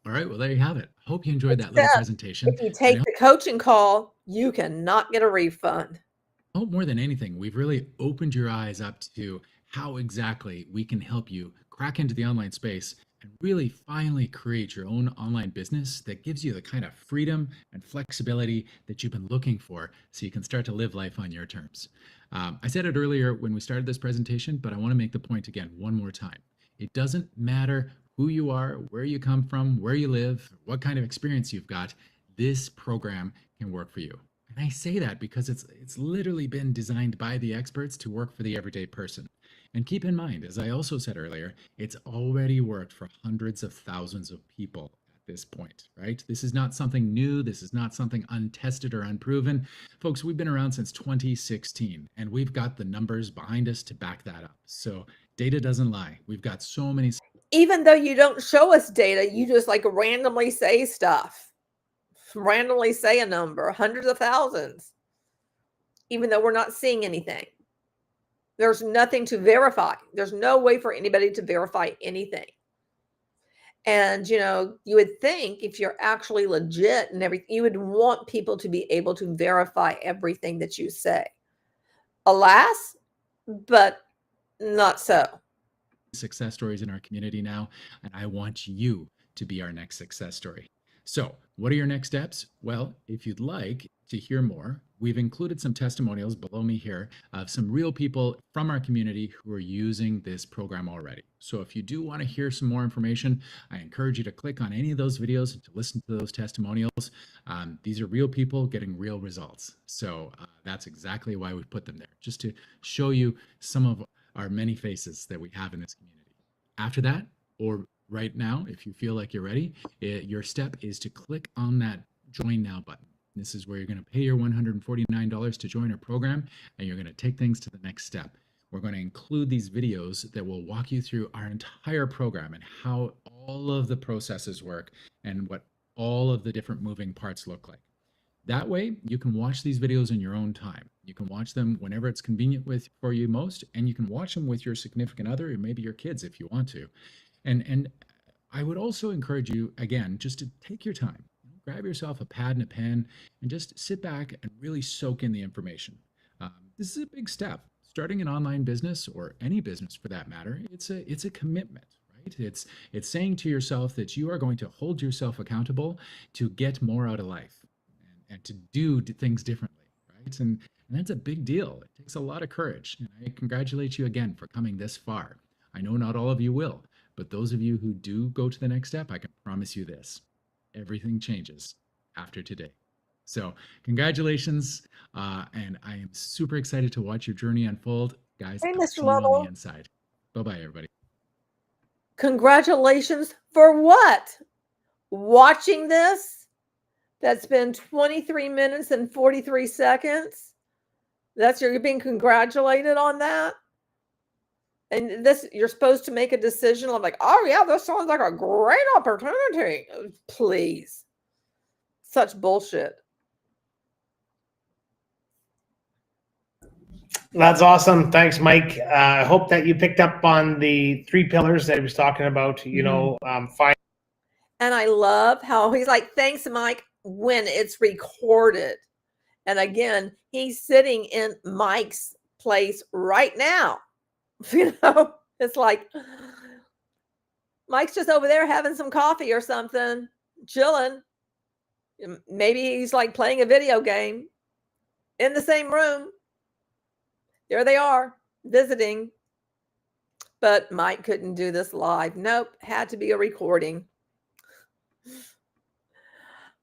All right, well, there you have it. Hope you enjoyed that little presentation. If you take the coaching call, you cannot get a refund. Oh, more than anything, we've really opened your eyes up to how exactly we can help you crack into the online space and really finally create your own online business that gives you the kind of freedom and flexibility that you've been looking for, so you can start to live life on your terms. I said it earlier when we started this presentation, but I want to make the point again one more time. It doesn't matter who you are, where you come from, where you live, what kind of experience you've got. This program can work for you. And I say that because it's literally been designed by the experts to work for the everyday person. And keep in mind, as I also said earlier, it's already worked for hundreds of thousands of people at this point, right? This is not something new. This is not something untested or unproven. Folks, we've been around since 2016, and we've got the numbers behind us to back that up. So Data doesn't lie. We've got so many. Even though you don't show us data, you just like randomly say stuff, randomly say a number, hundreds of thousands, even though we're not seeing anything. There's nothing to verify. There's no way for anybody to verify anything. And, you know, you would think if you're actually legit and everything, you would want people to be able to verify everything that you say. Alas, but not so. Success stories in our community now, and I want you to be our next success story. So, what are your next steps? Well, if you'd like to hear more, we've included some testimonials below me here of some real people from our community who are using this program already. So if you do want to hear some more information, I encourage you to click on any of those videos and to listen to those testimonials. These are real people getting real results. So that's exactly why we put them there, just to show you some of our many faces that we have in this community. After that, or right now, if you feel like you're ready, your step is to click on that Join Now button. This is where you're going to pay your $149 to join our program, and you're going to take things to the next step. We're going to include these videos that will walk you through our entire program and how all of the processes work and what all of the different moving parts look like. That way, you can watch these videos in your own time. You can watch them whenever it's convenient for you most, and you can watch them with your significant other or maybe your kids if you want to. And I would also encourage you, again, just to take your time. Grab yourself a pad and a pen and just sit back and really soak in the information. This is a big step. Starting an online business, or any business for that matter, it's a commitment, right? It's saying to yourself that you are going to hold yourself accountable to get more out of life and to do things differently, right? And that's a big deal. It takes a lot of courage. And I congratulate you again for coming this far. I know not all of you will, but those of you who do go to the next step, I can promise you this. Everything changes after today. So congratulations. And I am super excited to watch your journey unfold. Guys, Hey, I'll Mr. see you on Lovell. the inside. Bye-bye, everybody. Congratulations for what? Watching this? That's been 23 minutes and 43 seconds. You're being congratulated on that? And this, you're supposed to make a decision. I'm like, oh yeah, this sounds like a great opportunity. Please. Such bullshit. That's awesome. Thanks, Mike. I hope that you picked up on the 3 pillars that he was talking about, you know, find. And I love how he's like, thanks, Mike, when it's recorded. And again, he's sitting in Mike's place right now. You know, it's like Mike's just over there having some coffee or something, chilling. Maybe he's like playing a video game in the same room. There they are visiting. But Mike couldn't do this live. Nope, had to be a recording.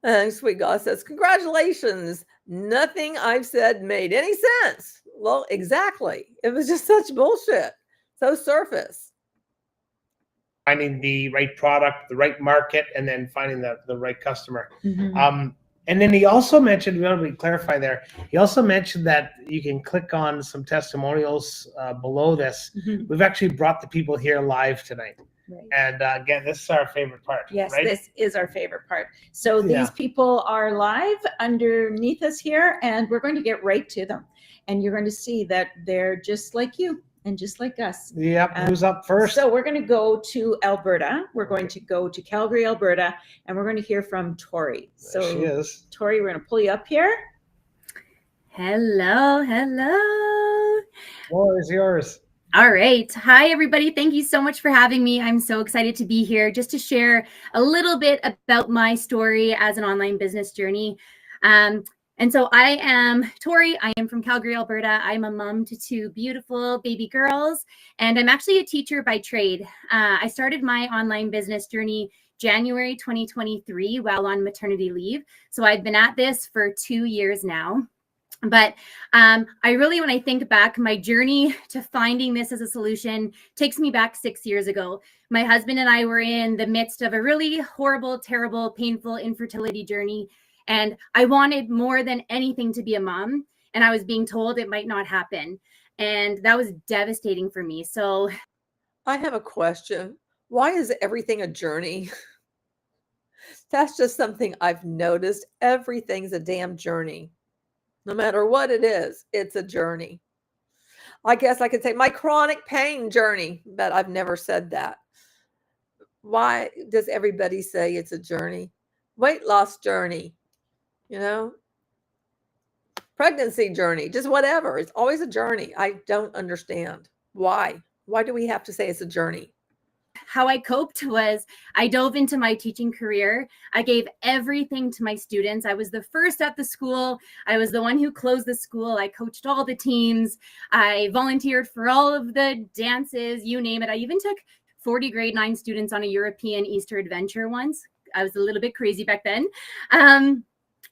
And Sweet God says, congratulations. Nothing I've said made any sense. Well, exactly. It was just such bullshit. So surface. Finding the right product, the right market, and then finding the right customer. And then he also mentioned, we want to clarify there, he also mentioned that you can click on some testimonials below this. We've actually brought the people here live tonight. Right. And again, this is our favorite part. Yes, right? This is our favorite part. So these people are live underneath us here, and we're going to get right to them. And you're going to see that they're just like you and just like us. Yep. Who's up first? So we're going to go to Alberta. We're going to go to Calgary, Alberta, and we're going to hear from Tori. So there she is. Tori, we're going to pull you up here. Hello, hello. Floor is yours. All right. Hi, everybody. Thank you so much for having me. I'm so excited to be here just to share a little bit about my story as an online business journey. And so I am Tori. I am from Calgary, Alberta. I'm a mom to 2 beautiful baby girls, and I'm actually a teacher by trade. I started my online business journey January 2023 while on maternity leave. So I've been at this for 2 years now. But I really, when I think back, my journey to finding this as a solution takes me back 6 years ago. My husband and I were in the midst of a really horrible, terrible, painful infertility journey. And I wanted more than anything to be a mom. And I was being told it might not happen. And that was devastating for me. So I have a question. Why is everything a journey? That's just something I've noticed. Everything's a damn journey. No matter what it is, it's a journey. I guess I could say my chronic pain journey, but I've never said that. Why does everybody say it's a journey? Weight loss journey, you know, pregnancy journey, just whatever. It's always a journey. I don't understand why. Why do we have to say it's a journey? How I coped was I dove into my teaching career. I gave everything to my students. I was the first at the school. I was the one who closed the school. I coached all the teams. I volunteered for all of the dances, you name it. I even took 40 grade 9 students on a European Easter adventure once. I was a little bit crazy back then.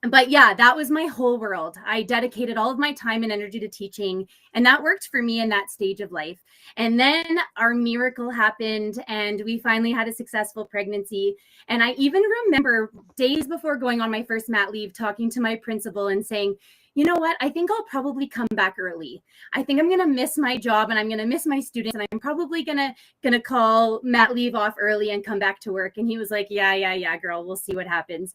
But yeah, that was my whole world. I dedicated all of my time and energy to teaching, and that worked for me in that stage of life. And then our miracle happened, and we finally had a successful pregnancy. And I even remember days before going on my first mat leave, talking to my principal and saying, you know what? I think I'll probably come back early. I think I'm going to miss my job and I'm going to miss my students, and I'm probably going to call mat leave off early and come back to work. And he was like, yeah, girl, we'll see what happens.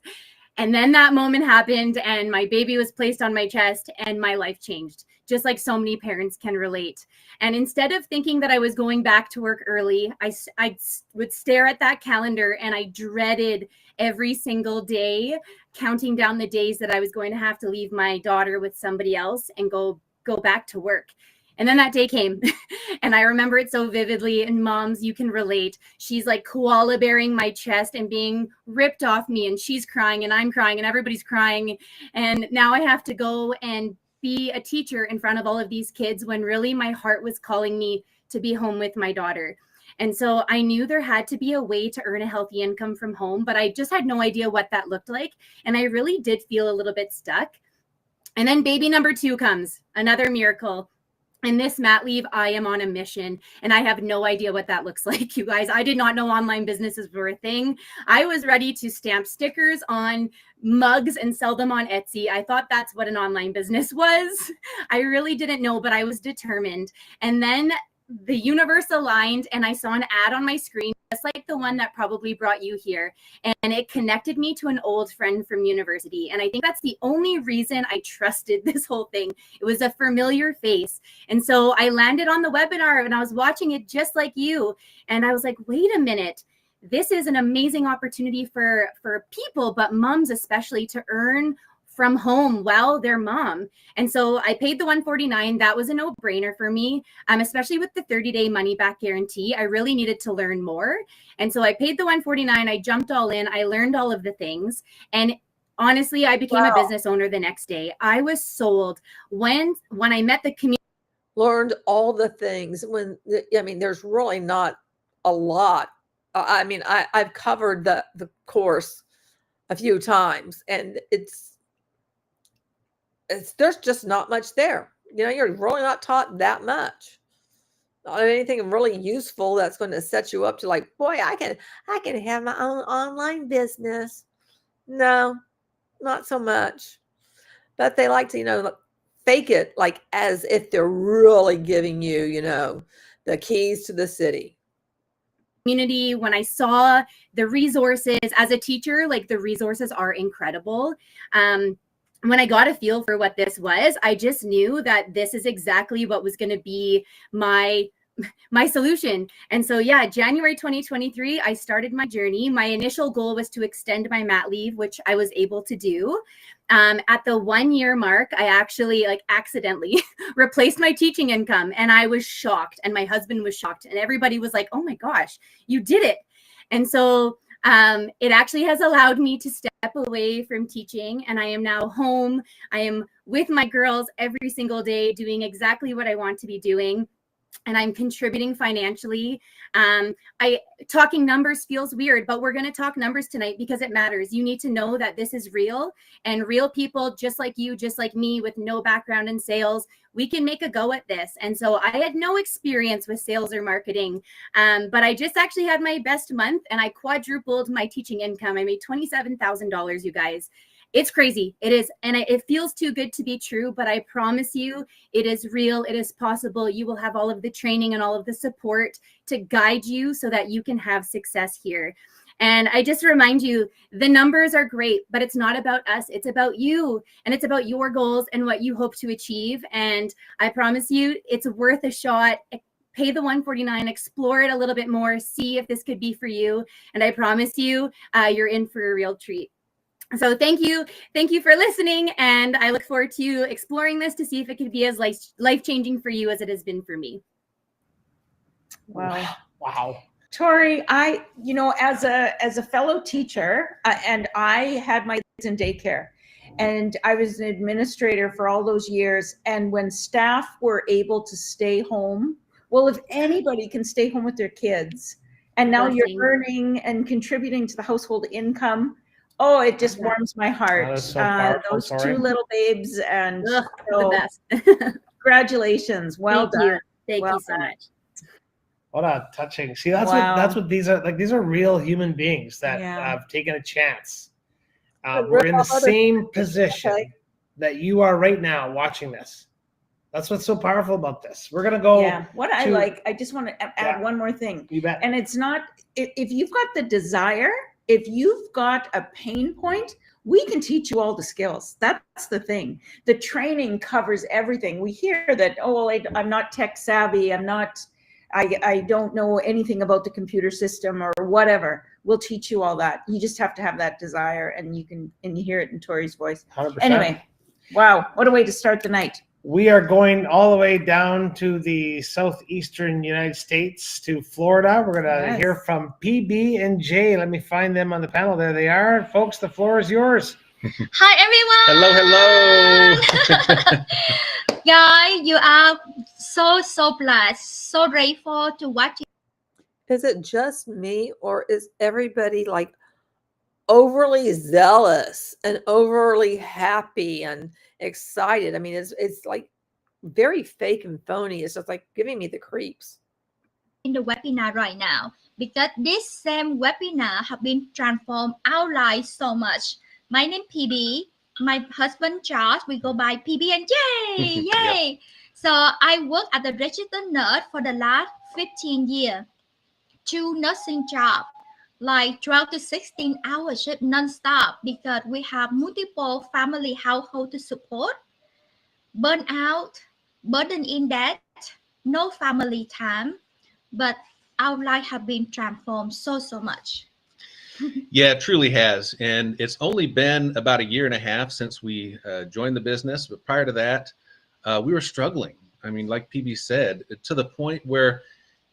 And then that moment happened, and my baby was placed on my chest, and my life changed, just like so many parents can relate. And instead of thinking that I was going back to work early, I would stare at that calendar, and I dreaded every single day, counting down the days that I was going to have to leave my daughter with somebody else and go back to work. And then that day came, and I remember it so vividly. And moms, you can relate. She's like koala bearing my chest and being ripped off me, and she's crying and I'm crying and everybody's crying. And now I have to go and be a teacher in front of all of these kids when really my heart was calling me to be home with my daughter. And so I knew there had to be a way to earn a healthy income from home, but I just had no idea what that looked like. And I really did feel a little bit stuck. And then baby number 2 comes, another miracle. In this mat leave, I am on a mission, and I have no idea what that looks like, you guys. I did not know online businesses were a thing. I was ready to stamp stickers on mugs and sell them on Etsy. I thought that's what an online business was. I really didn't know, but I was determined. And then the universe aligned, and I saw an ad on my screen, just like the one that probably brought you here. And it connected me to an old friend from university. And I think that's the only reason I trusted this whole thing. It was a familiar face. And so I landed on the webinar, and I was watching it just like you. And I was like, wait a minute. This is an amazing opportunity for people, but moms especially, to earn from home while they're mom. And so I paid the $149. That was a no-brainer for me, especially with the 30-day money-back guarantee. I really needed to learn more. And so I paid the $149. I jumped all in. I learned all of the things. And honestly, I became a business owner the next day. I was sold. When I met the community. Learned all the things. There's really not a lot. I've covered the course a few times, and there's just not much there. You're really not taught that much. Not anything really useful that's going to set you up to like, boy, I can have my own online business. No, not so much. But they like to, fake it like as if they're really giving you, the keys to the city. Community, when I saw the resources as a teacher, like the resources are incredible. When I got a feel for what this was, I just knew that this is exactly what was going to be my solution. And so, yeah, January 2023, I started my journey. My initial goal was to extend my mat leave, which I was able to do. At the 1-year mark, I actually accidentally replaced my teaching income, and I was shocked, and my husband was shocked, and everybody was like, oh my gosh, you did it. And so it actually has allowed me to step away from teaching, and I am now home. I am with my girls every single day doing exactly what I want to be doing. And I'm contributing financially. Talking numbers feels weird, but we're going to talk numbers tonight because it matters. You need to know that this is real, and real people just like you, just like me, with no background in sales, we can make a go at this. And so I had no experience with sales or marketing, but I just actually had my best month, and I quadrupled my teaching income. I made $27,000, you guys. It's crazy. It is. And it feels too good to be true, but I promise you, it is real. It is possible. You will have all of the training and all of the support to guide you so that you can have success here. And I just remind you, the numbers are great, but it's not about us. It's about you, and it's about your goals and what you hope to achieve. And I promise you, it's worth a shot. Pay the $149, explore it a little bit more, see if this could be for you. And I promise you, you're in for a real treat. So thank you for listening, and I look forward to exploring this to see if it could be as life-changing for you as it has been for me. Wow. Wow. Tori, as a fellow teacher, and I had my kids in daycare, and I was an administrator for all those years. And when staff were able to stay home, well, if anybody can stay home with their kids, and now you're earning and contributing to the household income, oh, it just warms my heart. That is so powerful, Those Tori. two little babes, and The best. congratulations. Well done. Thank you so much. What a touching. See, that's Wow. what these are like. These are real human beings that Yeah. have taken a chance. But We're in the real same position okay. that you are right now watching this. That's what's so powerful about this. We're gonna go. Yeah. What I like, I just want to add Yeah. one more thing. You bet. And it's not, if you've got the desire, if you've got a pain point, we can teach you all the skills. That's the thing. The training covers everything. We hear that, oh, well, I'm not tech savvy. I don't know anything about the computer system or whatever. We'll teach you all that. You just have to have that desire, and you hear it in Tori's voice. 100%. Anyway, wow, what a way to start the night. We are going all the way down to the southeastern United States to Florida. We're going to Yes. hear from PB and J. Let me find them on the panel. There they are. Folks, the floor is yours. Hi everyone. Guys, you are so blessed, so grateful to watch it. Is it just me, or is everybody like overly zealous and overly happy and excited? I mean, it's like very fake and phony. It's just like giving me the creeps. In the webinar right now, because this same webinar have been transformed our lives so much. My name PB, my husband Charles, we go by PB and J. Yay! So I work as a registered nurse for the last 15 years. 2 nursing jobs, like 12 to 16 hour shift non-stop, because we have multiple family household to support. Burn out, burden in debt, no family time, but our life have been transformed so much. Yeah, it truly has. And it's only been about 1.5 years since we joined the business. But prior to that, we were struggling. I mean, like PB said, to the point where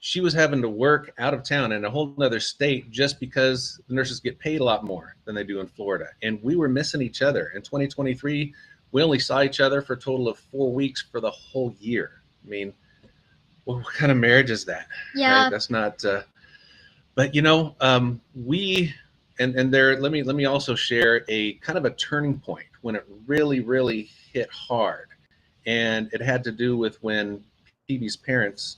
she was having to work out of town in a whole other state just because the nurses get paid a lot more than they do in Florida. And we were missing each other. In 2023, we only saw each other for a total of 4 weeks for the whole year. I mean, what kind of marriage is that? Yeah. Right? That's not, but you know, we, and there, let me also share a kind of a turning point when it really hit hard. And it had to do with when PB's parents,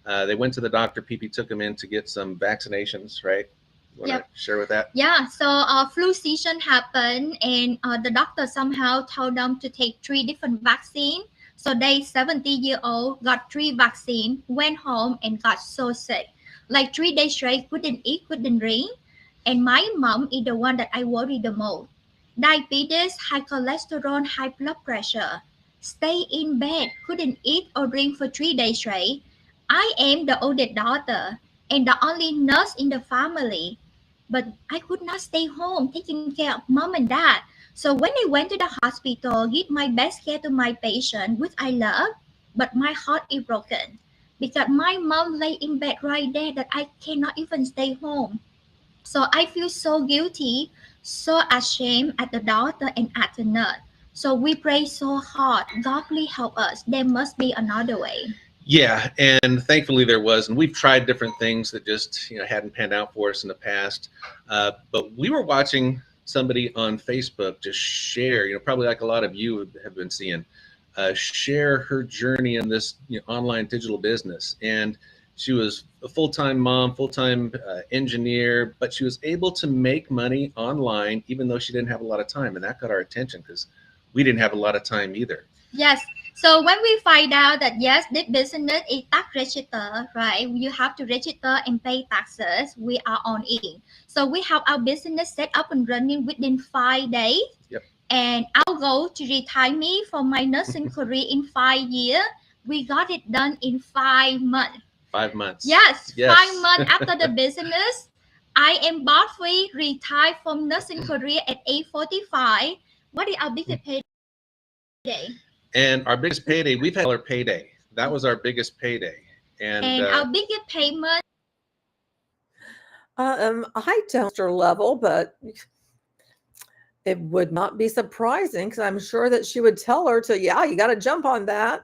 they went to the doctor. PP took them in to get some vaccinations, right? You want to share with that? Yeah, so flu season happened, and the doctor somehow told them to take 3 different vaccines. So they 70-year-old got 3 vaccines, went home and got so sick. Like 3 days straight, couldn't eat, couldn't drink. And my mom is the one that I worry the most. Diabetes, high cholesterol, high blood pressure. Stay in bed, couldn't eat or drink for 3 days straight. I am the oldest daughter and the only nurse in the family, but I could not stay home taking care of mom and dad. So when I went to the hospital, give my best care to my patient, which I love, but my heart is broken because my mom lay in bed right there that I cannot even stay home. So I feel so guilty, so ashamed at the doctor and at the nurse. So we pray so hard. God, please help us. There must be another way. Yeah, and thankfully there was, and we've tried different things that just hadn't panned out for us in the past. But we were watching somebody on Facebook just share, probably like a lot of you have been seeing, share her journey in this online digital business, and She was a full-time mom, full-time engineer, but she was able to make money online even though she didn't have a lot of time, and that got our attention because we didn't have a lot of time either. Yes. So when we find out that yes, this business is tax registered, right? You have to register and pay taxes. We are on in. So we have our business set up and running within 5 days. Yep. And our goal to retire me from my nursing career in 5 years, we got it done in 5 months. 5 months. Yes, Yes. 5 months after the business, I am both free, retired from nursing career at age 45. What is our biggest payday? And our biggest payday, we've had our payday. That was our biggest payday. And our biggest payment. I don't level, but it would not be surprising because I'm sure that she would tell her to, yeah, you got to jump on that.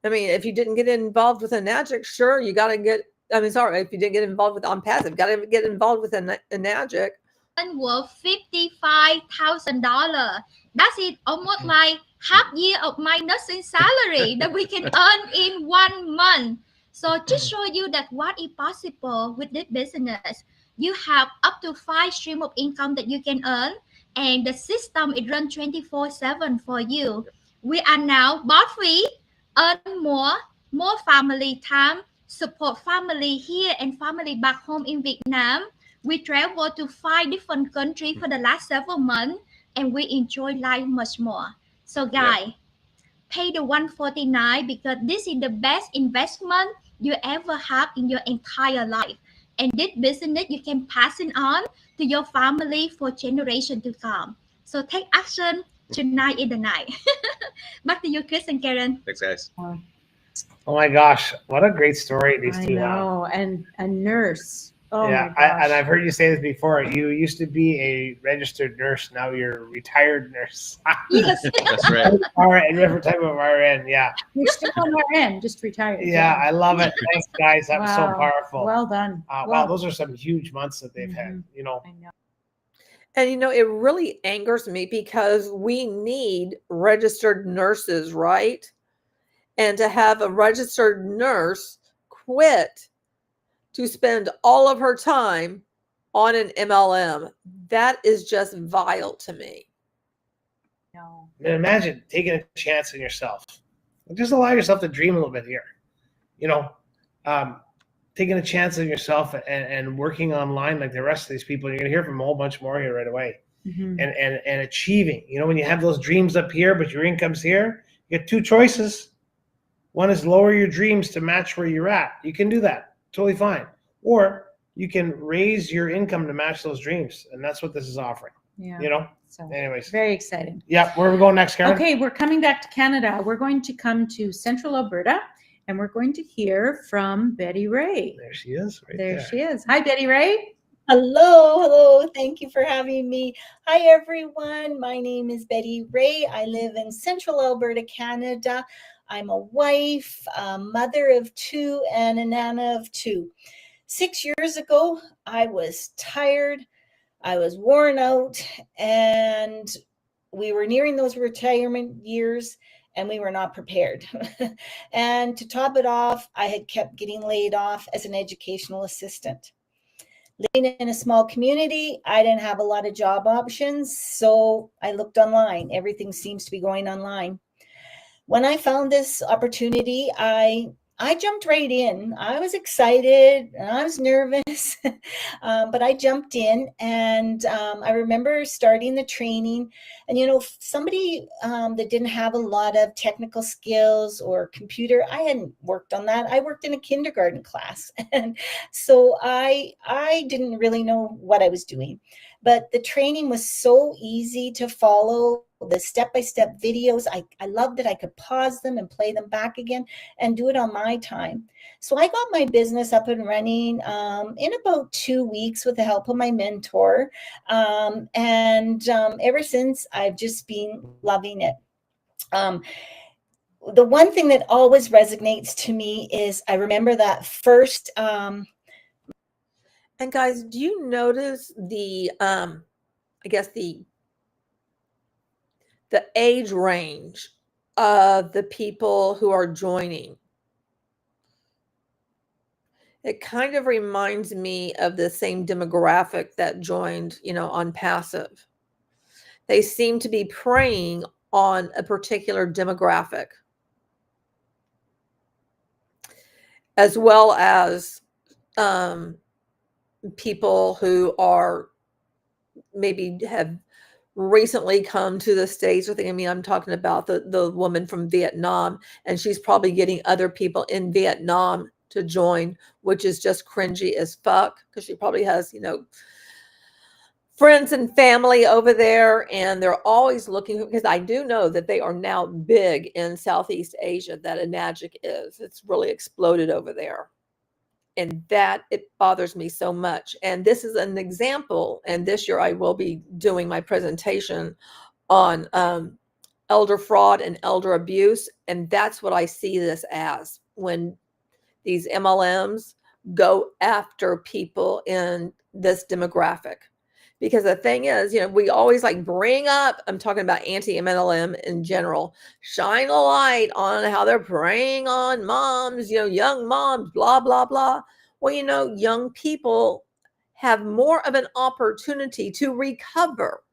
I mean, if you didn't get involved with Enagic, sure, you got to get, I mean, sorry, if you didn't get involved with on passive, got to get involved with Enagic. Worth $55,000. That's it, almost like half year of my nursing salary that we can earn in 1 month. So just show you that what is possible with this business. You have up to 5 streams of income that you can earn, and the system it runs 24/7 for you. We are now both free, earn more family time, support family here and family back home in Vietnam. We traveled to 5 different countries for the last several months, and we enjoy life much more. So guys, pay the $149 because this is the best investment you ever have in your entire life. And this business, you can pass it on to your family for generations to come. So take action. Tonight is the night. Back to you, Chris and Karen. thanks, guys. Oh my gosh, what a great story these I two have. know, and a nurse. Oh Yeah, my gosh. and I've heard you say this before. You used to be a registered nurse. Now you're a retired nurse. Yes. That's right. RN, different type of RN. Yeah. You're still on our end, just retired. Yeah, I love it. Thanks, guys. That was so Wow. powerful. Well done. Wow, those are some huge months that they've had. You know. I know. And it really angers me because we need registered nurses, right? And to have a registered nurse quit to spend all of her time on an MLM, that is just vile to me. No. And imagine taking a chance on yourself. Just allow yourself to dream a little bit here. Taking a chance on yourself and working online like the rest of these people. You're going to hear from a whole bunch more here right away. Mm-hmm. And achieving. When you have those dreams up here, but your income's here, you get 2 choices. One is lower your dreams to match where you're at. You can do that. Totally fine. Or you can raise your income to match those dreams. And that's what this is offering. Yeah. So Anyways. very exciting. Yeah. Where are we going next, Karen? Okay, we're coming back to Canada. We're going to come to Central Alberta, and we're going to hear from Betty Ray. There she is. Right There she is. Hi, Betty Ray. Hello. Thank you for having me. Hi, everyone. My name is Betty Ray. I live in Central Alberta, Canada. I'm a wife, a mother of 2, and a nana of 2. 6 years ago, I was tired. I was worn out, and we were nearing those retirement years, and we were not prepared. And to top it off, I had kept getting laid off as an educational assistant. Living in a small community, I didn't have a lot of job options, so I looked online. Everything seems to be going online. When I found this opportunity, I jumped right in. I was excited and I was nervous, but I jumped in, and I remember starting the training. And, somebody that didn't have a lot of technical skills or computer, I hadn't worked on that. I worked in a kindergarten class. And so I didn't really know what I was doing. But the training was so easy to follow. The step-by-step videos, I loved that I could pause them and play them back again and do it on my time. So I got my business up and running in about 2 weeks with the help of my mentor. And ever since, I've just been loving it. The one thing that always resonates to me is I remember that first. And guys, do you notice the age range of the people who are joining? It kind of reminds me of the same demographic that joined, on passive. They seem to be preying on a particular demographic, as well as people who are maybe have recently come to the States. I'm talking about the woman from Vietnam, and she's probably getting other people in Vietnam to join, which is just cringy as fuck, because she probably has, friends and family over there, and they're always looking, because I do know that they are now big in Southeast Asia, that Enagic is. It's really exploded over there. And that, it bothers me so much. And this is an example, and this year I will be doing my presentation on elder fraud and elder abuse. And that's what I see this as, when these MLMs go after people in this demographic. Because the thing is, we always bring up, I'm talking about anti-MLM in general, shine a light on how they're preying on moms, young moms, blah, blah, blah. Well, young people have more of an opportunity to recover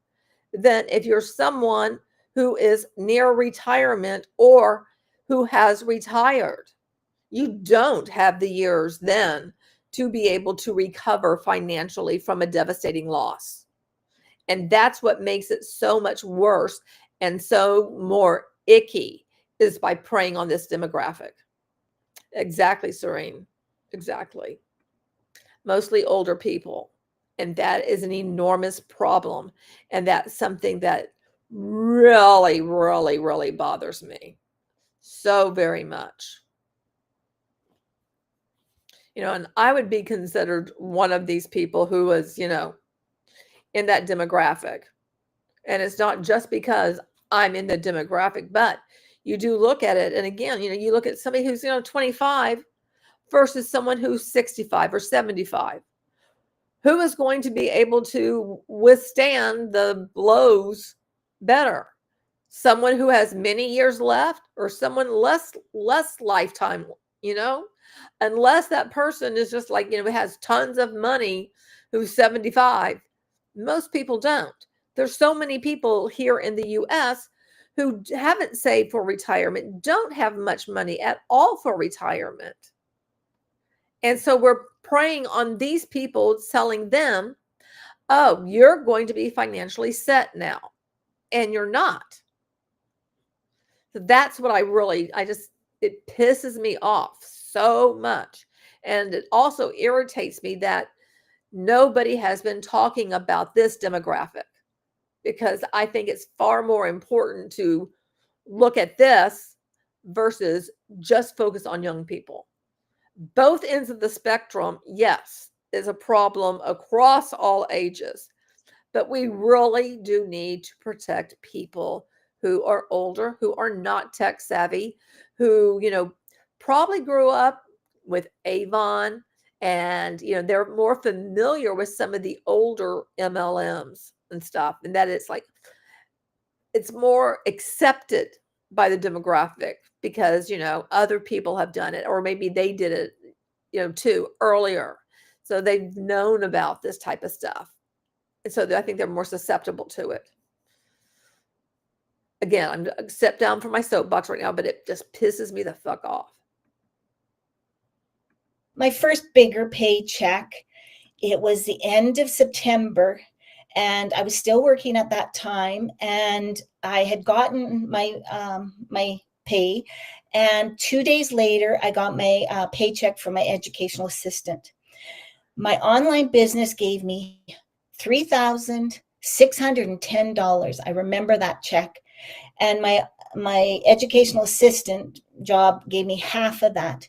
than if you're someone who is near retirement or who has retired. You don't have the years then to be able to recover financially from a devastating loss. And that's what makes it so much worse and so more icky, is by preying on this demographic. Exactly, Serene. Exactly. Mostly older people. And that is an enormous problem. And that's something that really, really, really bothers me so very much. And I would be considered one of these people who was, in that demographic. And it's not just because I'm in the demographic, but you do look at it. And again, you look at somebody who's, 25 versus someone who's 65 or 75. Who is going to be able to withstand the blows better? Someone who has many years left, or someone less lifetime, unless that person is just has tons of money, who's 75. Most people don't. There's so many people here in the US who haven't saved for retirement, don't have much money at all for retirement. And so we're preying on these people, telling them, oh, you're going to be financially set now. And you're not. So that's what it pisses me off so much. And it also irritates me that nobody has been talking about this demographic, because I think it's far more important to look at this versus just focus on young people. Both ends of the spectrum, yes, is a problem across all ages, but we really do need to protect people who are older, who are not tech savvy, who, probably grew up with Avon, and they're more familiar with some of the older MLMs and stuff, and that it's more accepted by the demographic because other people have done it, or maybe they did it too earlier, so they've known about this type of stuff, and so I think they're more susceptible to it. Again, I'm gonna step down from my soapbox right now, but it just pisses me the fuck off. My first bigger paycheck, it was the end of September, and I was still working at that time, and I had gotten my pay, and 2 days later I got my paycheck from my educational assistant. My online business gave me $3,610. I remember that check. And my educational assistant job gave me half of that.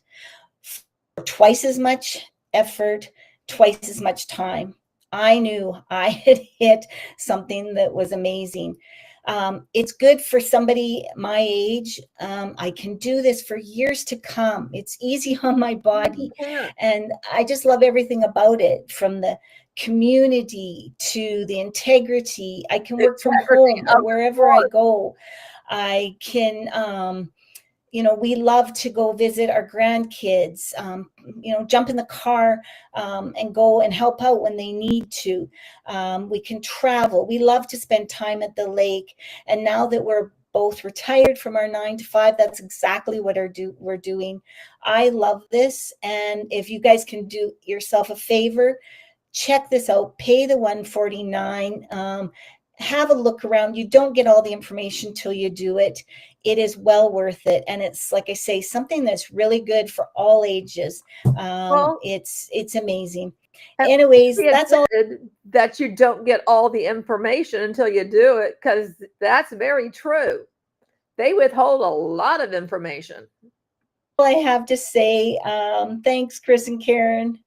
Twice as much effort, twice as much time. I knew I had hit something that was amazing. It's good for somebody my age. I can do this for years to come. It's easy on my body. And I just love everything about it, from the community to the integrity. I can work from home or wherever I go. I can we love to go visit our grandkids, jump in the car and go and help out when they need to. We can travel. We love to spend time at the lake. And now that we're both retired from our 9 to 5, that's exactly what we're doing. I love this. And if you guys can do yourself a favor, check this out, pay the $149. Have a look around. You don't get all the information till you do it. It is well worth it. And it's, like I say, something that's really good for all ages. It's amazing. Anyways, that's all. That you don't get all the information until you do it, because that's very true. They withhold a lot of information. All I have to say. Thanks, Chris and Karen.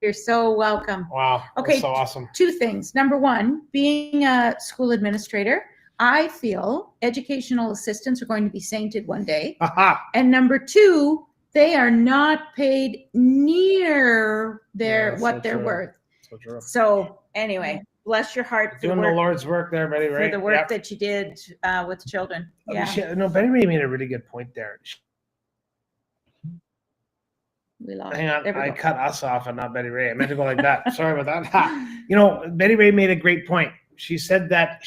You're so welcome. Wow. Okay. So awesome. 2 things. Number 1, being a school administrator, I feel educational assistants are going to be sainted one day. And number 2, they are not paid near what they're worth. So true. So anyway, bless your heart for Doing the Lord's work there, Betty Ray. for the work that you did with children. Yeah. Betty Ray made a really good point there. We lost. Hang on, I go. cut us off and not Betty Ray. I meant to go like that. Sorry about that. Betty Ray made a great point. She said that,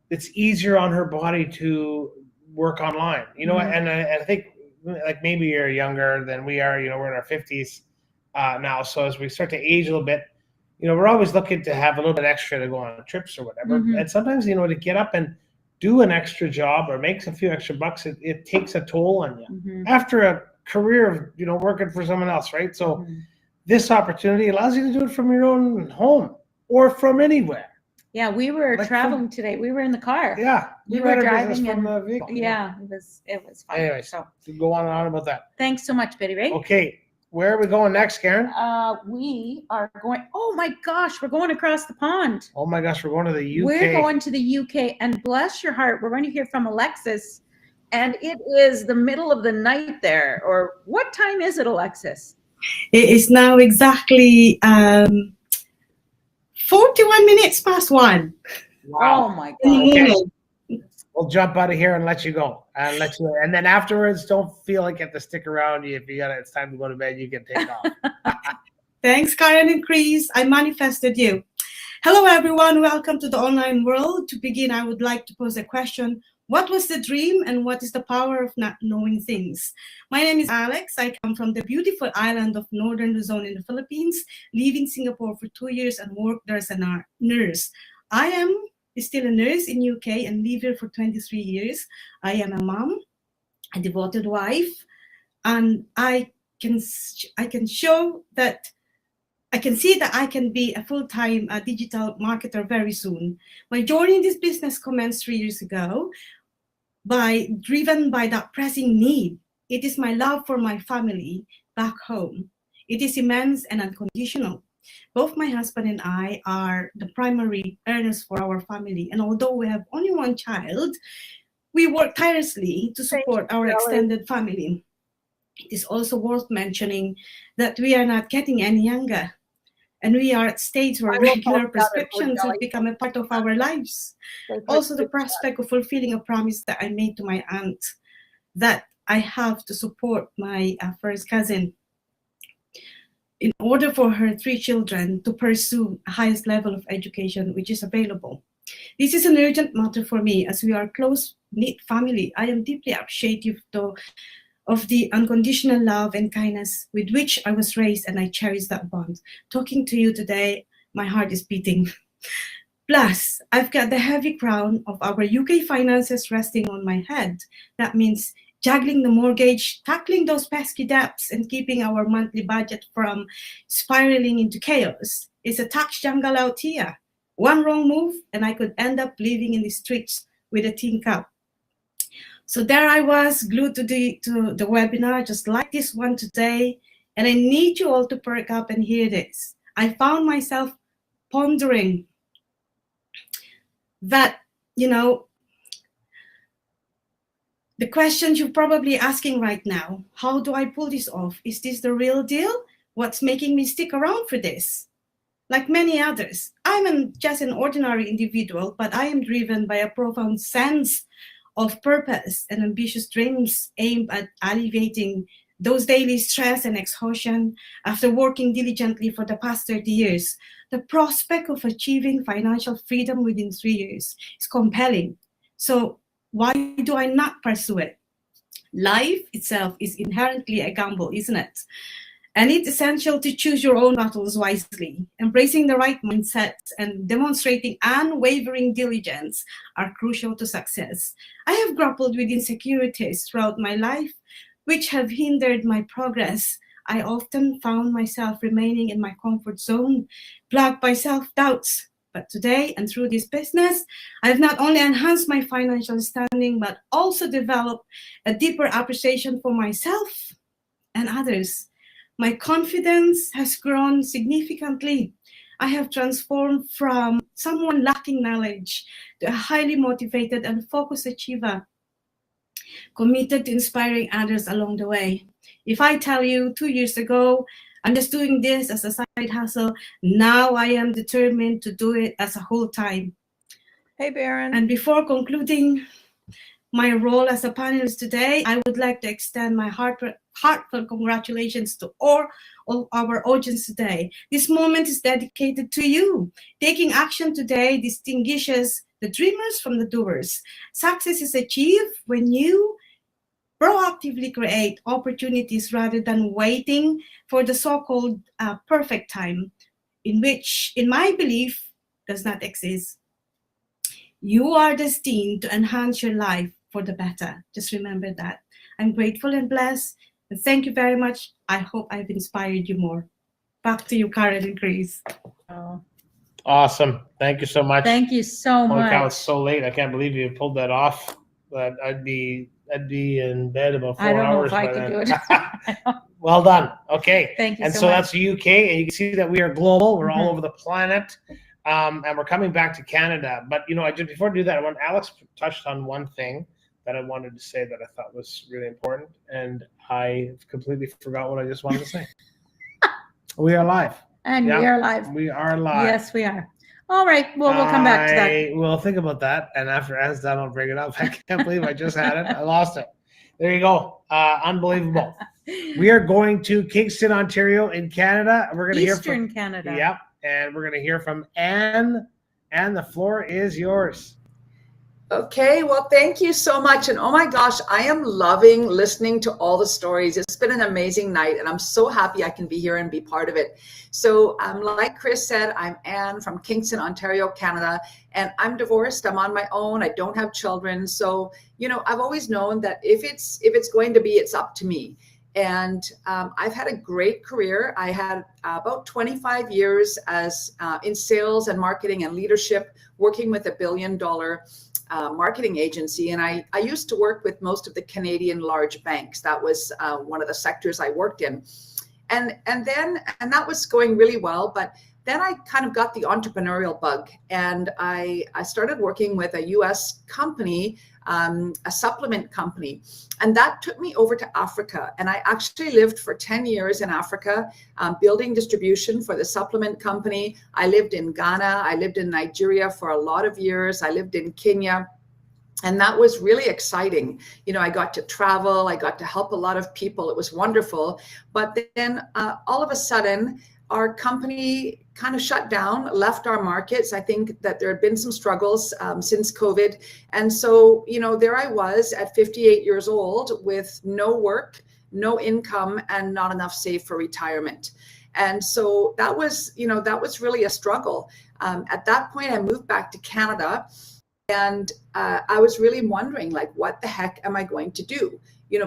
it's easier on her body to work online. And I think, like, maybe you're younger than we are. We're in our 50s now. So as we start to age a little bit, we're always looking to have a little bit extra to go on trips or whatever. Mm-hmm. And sometimes, to get up and do an extra job or make a few extra bucks, it takes a toll on you. Mm-hmm. After a career of working for someone else, right? So this opportunity allows you to do it from your own home or from anywhere. Yeah, we were traveling today. We were in the car. Yeah, we were driving from the vehicle. Yeah, it was fun. Anyway, so go on and on about that. Thanks so much, Betty Ray. Okay, where are we going next, Karen? We are going. Oh my gosh, we're going across the pond. Oh my gosh, we're going to the UK. We're going to the UK, and bless your heart, we're going to hear from Alexis. And it is the middle of the night there. Or what time is it, Alexis? It is now exactly 41 minutes past 1. Wow. Oh my God. Okay. We'll jump out of here and let you go. And then afterwards, don't feel like you have to stick around. If it's time to go to bed, you can take off. Thanks, Karen and Chris. I manifested you. Hello, everyone. Welcome to the online world. To begin, I would like to pose a question. What was the dream and what is the power of not knowing things? My name is Alex. I come from the beautiful island of Northern Luzon in the Philippines, live in Singapore for 2 years and work there as a nurse. I am still a nurse in UK and live here for 23 years. I am a mom, a devoted wife, and I can show that I can see that I can be a full-time digital marketer very soon. My journey in this business commenced 3 years ago, driven by that pressing need. It is my love for my family back home. It is immense and unconditional. Both my husband and I are the primary earners for our family. And although we have only one child, we work tirelessly to support our extended family. It is also worth mentioning that we are not getting any younger. And we are at stage where regular prescriptions have become a part of our lives. Also, the prospect of fulfilling a promise that I made to my aunt that I have to support my first cousin in order for her 3 children to pursue the highest level of education which is available. This is an urgent matter for me as we are a close-knit family. I am deeply appreciative of the unconditional love and kindness with which I was raised, and I cherish that bond. Talking to you today, my heart is beating. Plus, I've got the heavy crown of our UK finances resting on my head. That means juggling the mortgage, tackling those pesky debts, and keeping our monthly budget from spiraling into chaos. It's a tax jungle out here. One wrong move, and I could end up living in the streets with a tin cup. So there I was, glued to the webinar, just like this one today. And I need you all to perk up and hear this. I found myself pondering that, the questions you're probably asking right now, how do I pull this off? Is this the real deal? What's making me stick around for this? Like many others, I'm just an ordinary individual, but I am driven by a profound sense of purpose and ambitious dreams aimed at alleviating those daily stress and exhaustion after working diligently for the past 30 years. The prospect of achieving financial freedom within 3 years is compelling. So why do I not pursue it? Life itself is inherently a gamble, isn't it? And it's essential to choose your own battles wisely. Embracing the right mindset and demonstrating unwavering diligence are crucial to success. I have grappled with insecurities throughout my life, which have hindered my progress. I often found myself remaining in my comfort zone, plagued by self-doubts. But today, and through this business, I have not only enhanced my financial standing, but also developed a deeper appreciation for myself and others. My confidence has grown significantly. I have transformed from someone lacking knowledge to a highly motivated and focused achiever, committed to inspiring others along the way. If I tell you 2 years ago, I'm just doing this as a side hustle, now I am determined to do it as a whole time. Hey, Darren. And before concluding my role as a panelist today, I would like to extend my heartfelt congratulations to all our audience today. This moment is dedicated to you. Taking action today distinguishes the dreamers from the doers. Success is achieved when you proactively create opportunities rather than waiting for the so-called perfect time, in which, in my belief, does not exist. You are destined to enhance your life for the better. Just remember that. I'm grateful and blessed. And thank you very much. I hope I've inspired you more. Back to you, Karen and Chris. Oh, Awesome. Thank you so much. thank you so Holy cow, much. it's so late. I can't believe you pulled that off. But I'd be in bed about 4 I don't know hours if I by could then. do it. Well done. Okay. Thank you And so so much. that's the UK, and you can see that we are global. We're all Mhm. over the planet, and we're coming back to Canada. But I just before I do that, Alex touched on one thing that I wanted to say that I thought was really important, and I completely forgot what I just wanted to say. We are live. And Yeah, we are live. We are live. Yes, we are. All right. Well, we'll come back to that. We'll think about that, and after Anne's done, I'll bring it up. I can't believe I just had it. I lost it. There you go. Unbelievable. We are going to Kingston, Ontario, in Canada. We're going to hear from Eastern Canada. Yep, and we're going to hear from Anne. Anne, the floor is yours. Okay, well, thank you so much. And oh my gosh, I am loving listening to all the stories. It's been an amazing night, and I'm so happy I can be here and be part of it. So like Chris said, I'm Anne from Kingston, Ontario, Canada, and I'm divorced. I'm on my own. I don't have children. So, I've always known that if it's going to be, it's up to me. And I've had a great career. I had about 25 years as in sales and marketing and leadership, working with $1 billion marketing agency. And I used to work with most of the Canadian large banks. That was one of the sectors I worked in. And that was going really well. But then I kind of got the entrepreneurial bug, and I started working with a US company, a supplement company. And that took me over to Africa. And I actually lived for 10 years in Africa, building distribution for the supplement company. I lived in Ghana. I lived in Nigeria for a lot of years. I lived in Kenya. And that was really exciting. I got to travel. I got to help a lot of people. It was wonderful. But then all of a sudden, our company kind of shut down, left our markets. I think that there had been some struggles since COVID. And so, there I was at 58 years old with no work, no income, and not enough saved for retirement. And so that was really a struggle. At that point, I moved back to Canada, and I was really wondering, what the heck am I going to do?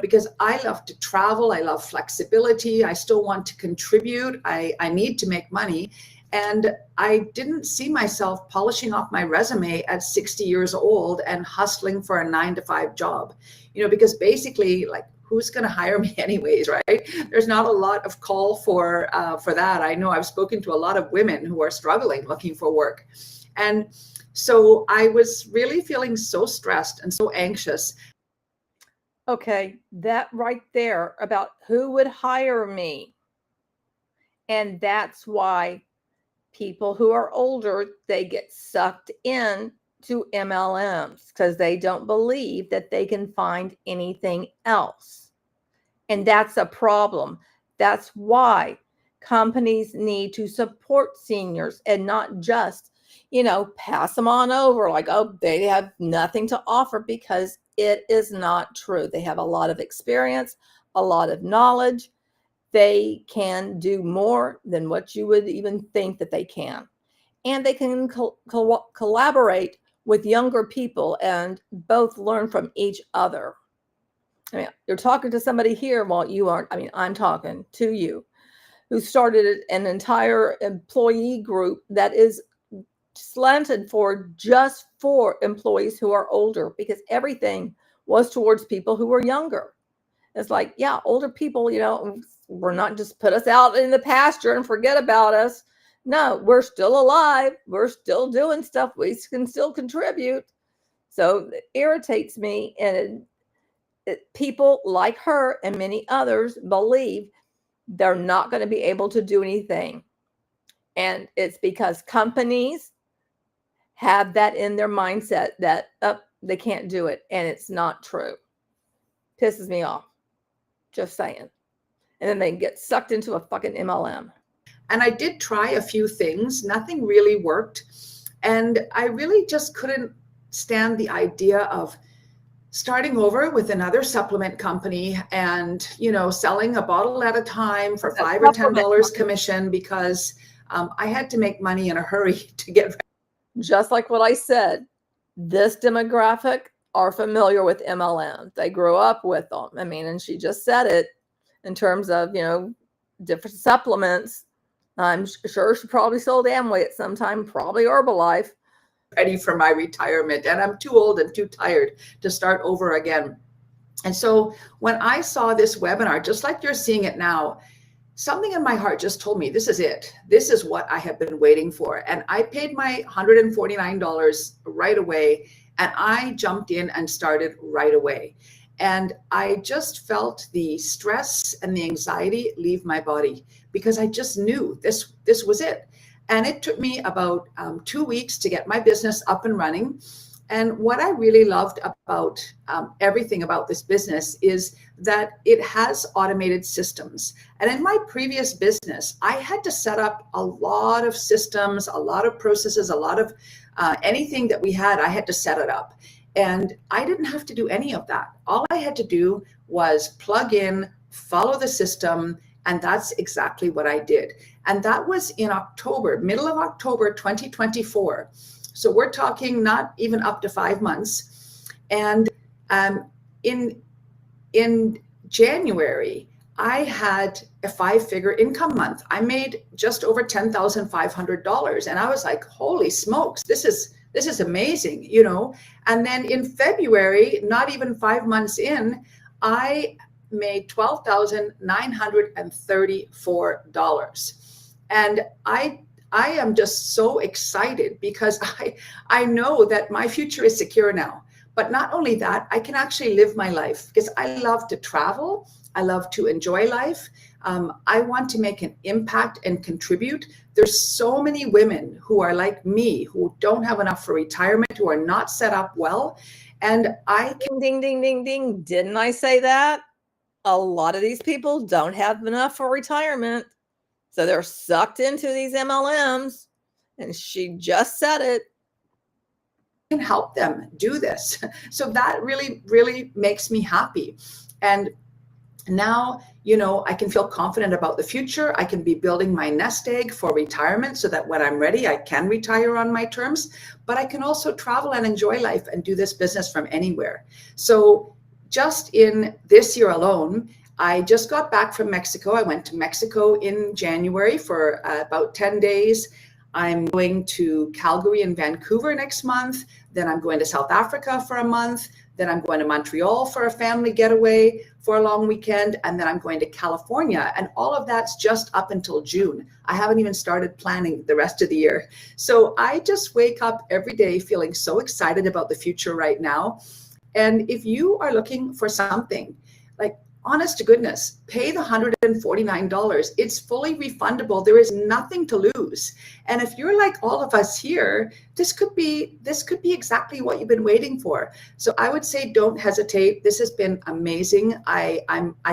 Because I love to travel. I love flexibility. I still want to contribute. I need to make money. And I didn't see myself polishing off my resume at 60 years old and hustling for a 9-to-5 job, because basically, who's going to hire me anyways, right? There's not a lot of call for that. I know I've spoken to a lot of women who are struggling looking for work. And so I was really feeling so stressed and so anxious. Okay, that right there about who would hire me. And that's why people who are older, they get sucked in to MLMs because they don't believe that they can find anything else. And that's a problem. That's why companies need to support seniors and not just, pass them on over like, oh, they have nothing to offer, because it is not true. They have a lot of experience, a lot of knowledge. They can do more than what you would even think that they can. And they can collaborate with younger people and both learn from each other. I mean, you're talking to somebody here while you aren't. I mean, I'm talking to you, who started an entire employee group that is slanted just for employees who are older, because everything was towards people who were younger. It's like, yeah, older people, we're not just put us out in the pasture and forget about us. No, we're still alive. We're still doing stuff. We can still contribute. So it irritates me. And people like her and many others believe they're not going to be able to do anything. And it's because companies have that in their mindset that they can't do it. And it's not true. Pisses me off. Just saying. And then they get sucked into a fucking MLM. And I did try a few things. Nothing really worked. And I really just couldn't stand the idea of starting over with another supplement company and, selling a bottle at a time for $5 or $10 commission, because I had to make money in a hurry to get ready. Just like what I said, this demographic are familiar with MLM. They grew up with them. I mean, and she just said it in terms of, different supplements. I'm sure she probably sold Amway at some time, probably Herbalife. Ready for my retirement, and I'm too old and too tired to start over again. And so when I saw this webinar, just like you're seeing it now, something in my heart just told me, this is it. This is what I have been waiting for. And I paid my $149 right away, and I jumped in and started right away. And I just felt the stress and the anxiety leave my body, because I just knew this was it. And it took me about 2 weeks to get my business up and running. And what I really loved about everything about this business is that it has automated systems. And in my previous business, I had to set up a lot of systems, a lot of processes, a lot of anything that we had, I had to set it up. And I didn't have to do any of that. All I had to do was plug in, follow the system, and that's exactly what I did. And that was in October, middle of October 2024. So we're talking not even up to 5 months. And in January, I had a 5-figure income month. I made just over $10,500. And I was like, holy smokes, this is amazing, And then in February, not even 5 months in, I made $12,934. And I am just so excited, because I know that my future is secure now. But not only that, I can actually live my life, because I love to travel. I love to enjoy life. I want to make an impact and contribute. There's so many women who are like me, who don't have enough for retirement, who are not set up well. And I can... Ding, ding, ding, ding. Didn't I say that? A lot of these people don't have enough for retirement. So they're sucked into these MLMs. And she just said it. Can help them do this. So that really, really makes me happy. And now, I can feel confident about the future. I can be building my nest egg for retirement, so that when I'm ready, I can retire on my terms. But I can also travel and enjoy life and do this business from anywhere. So just in this year alone, I just got back from Mexico. I went to Mexico in January for about 10 days. I'm going to Calgary and Vancouver next month. Then I'm going to South Africa for a month. Then I'm going to Montreal for a family getaway for a long weekend. And then I'm going to California. And all of that's just up until June. I haven't even started planning the rest of the year. So I just wake up every day feeling so excited about the future right now. And if you are looking for something, like honest to goodness, pay the $149. It's fully refundable. There is nothing to lose. And if you're like all of us here, this could be exactly what you've been waiting for. So I would say don't hesitate. This has been amazing. I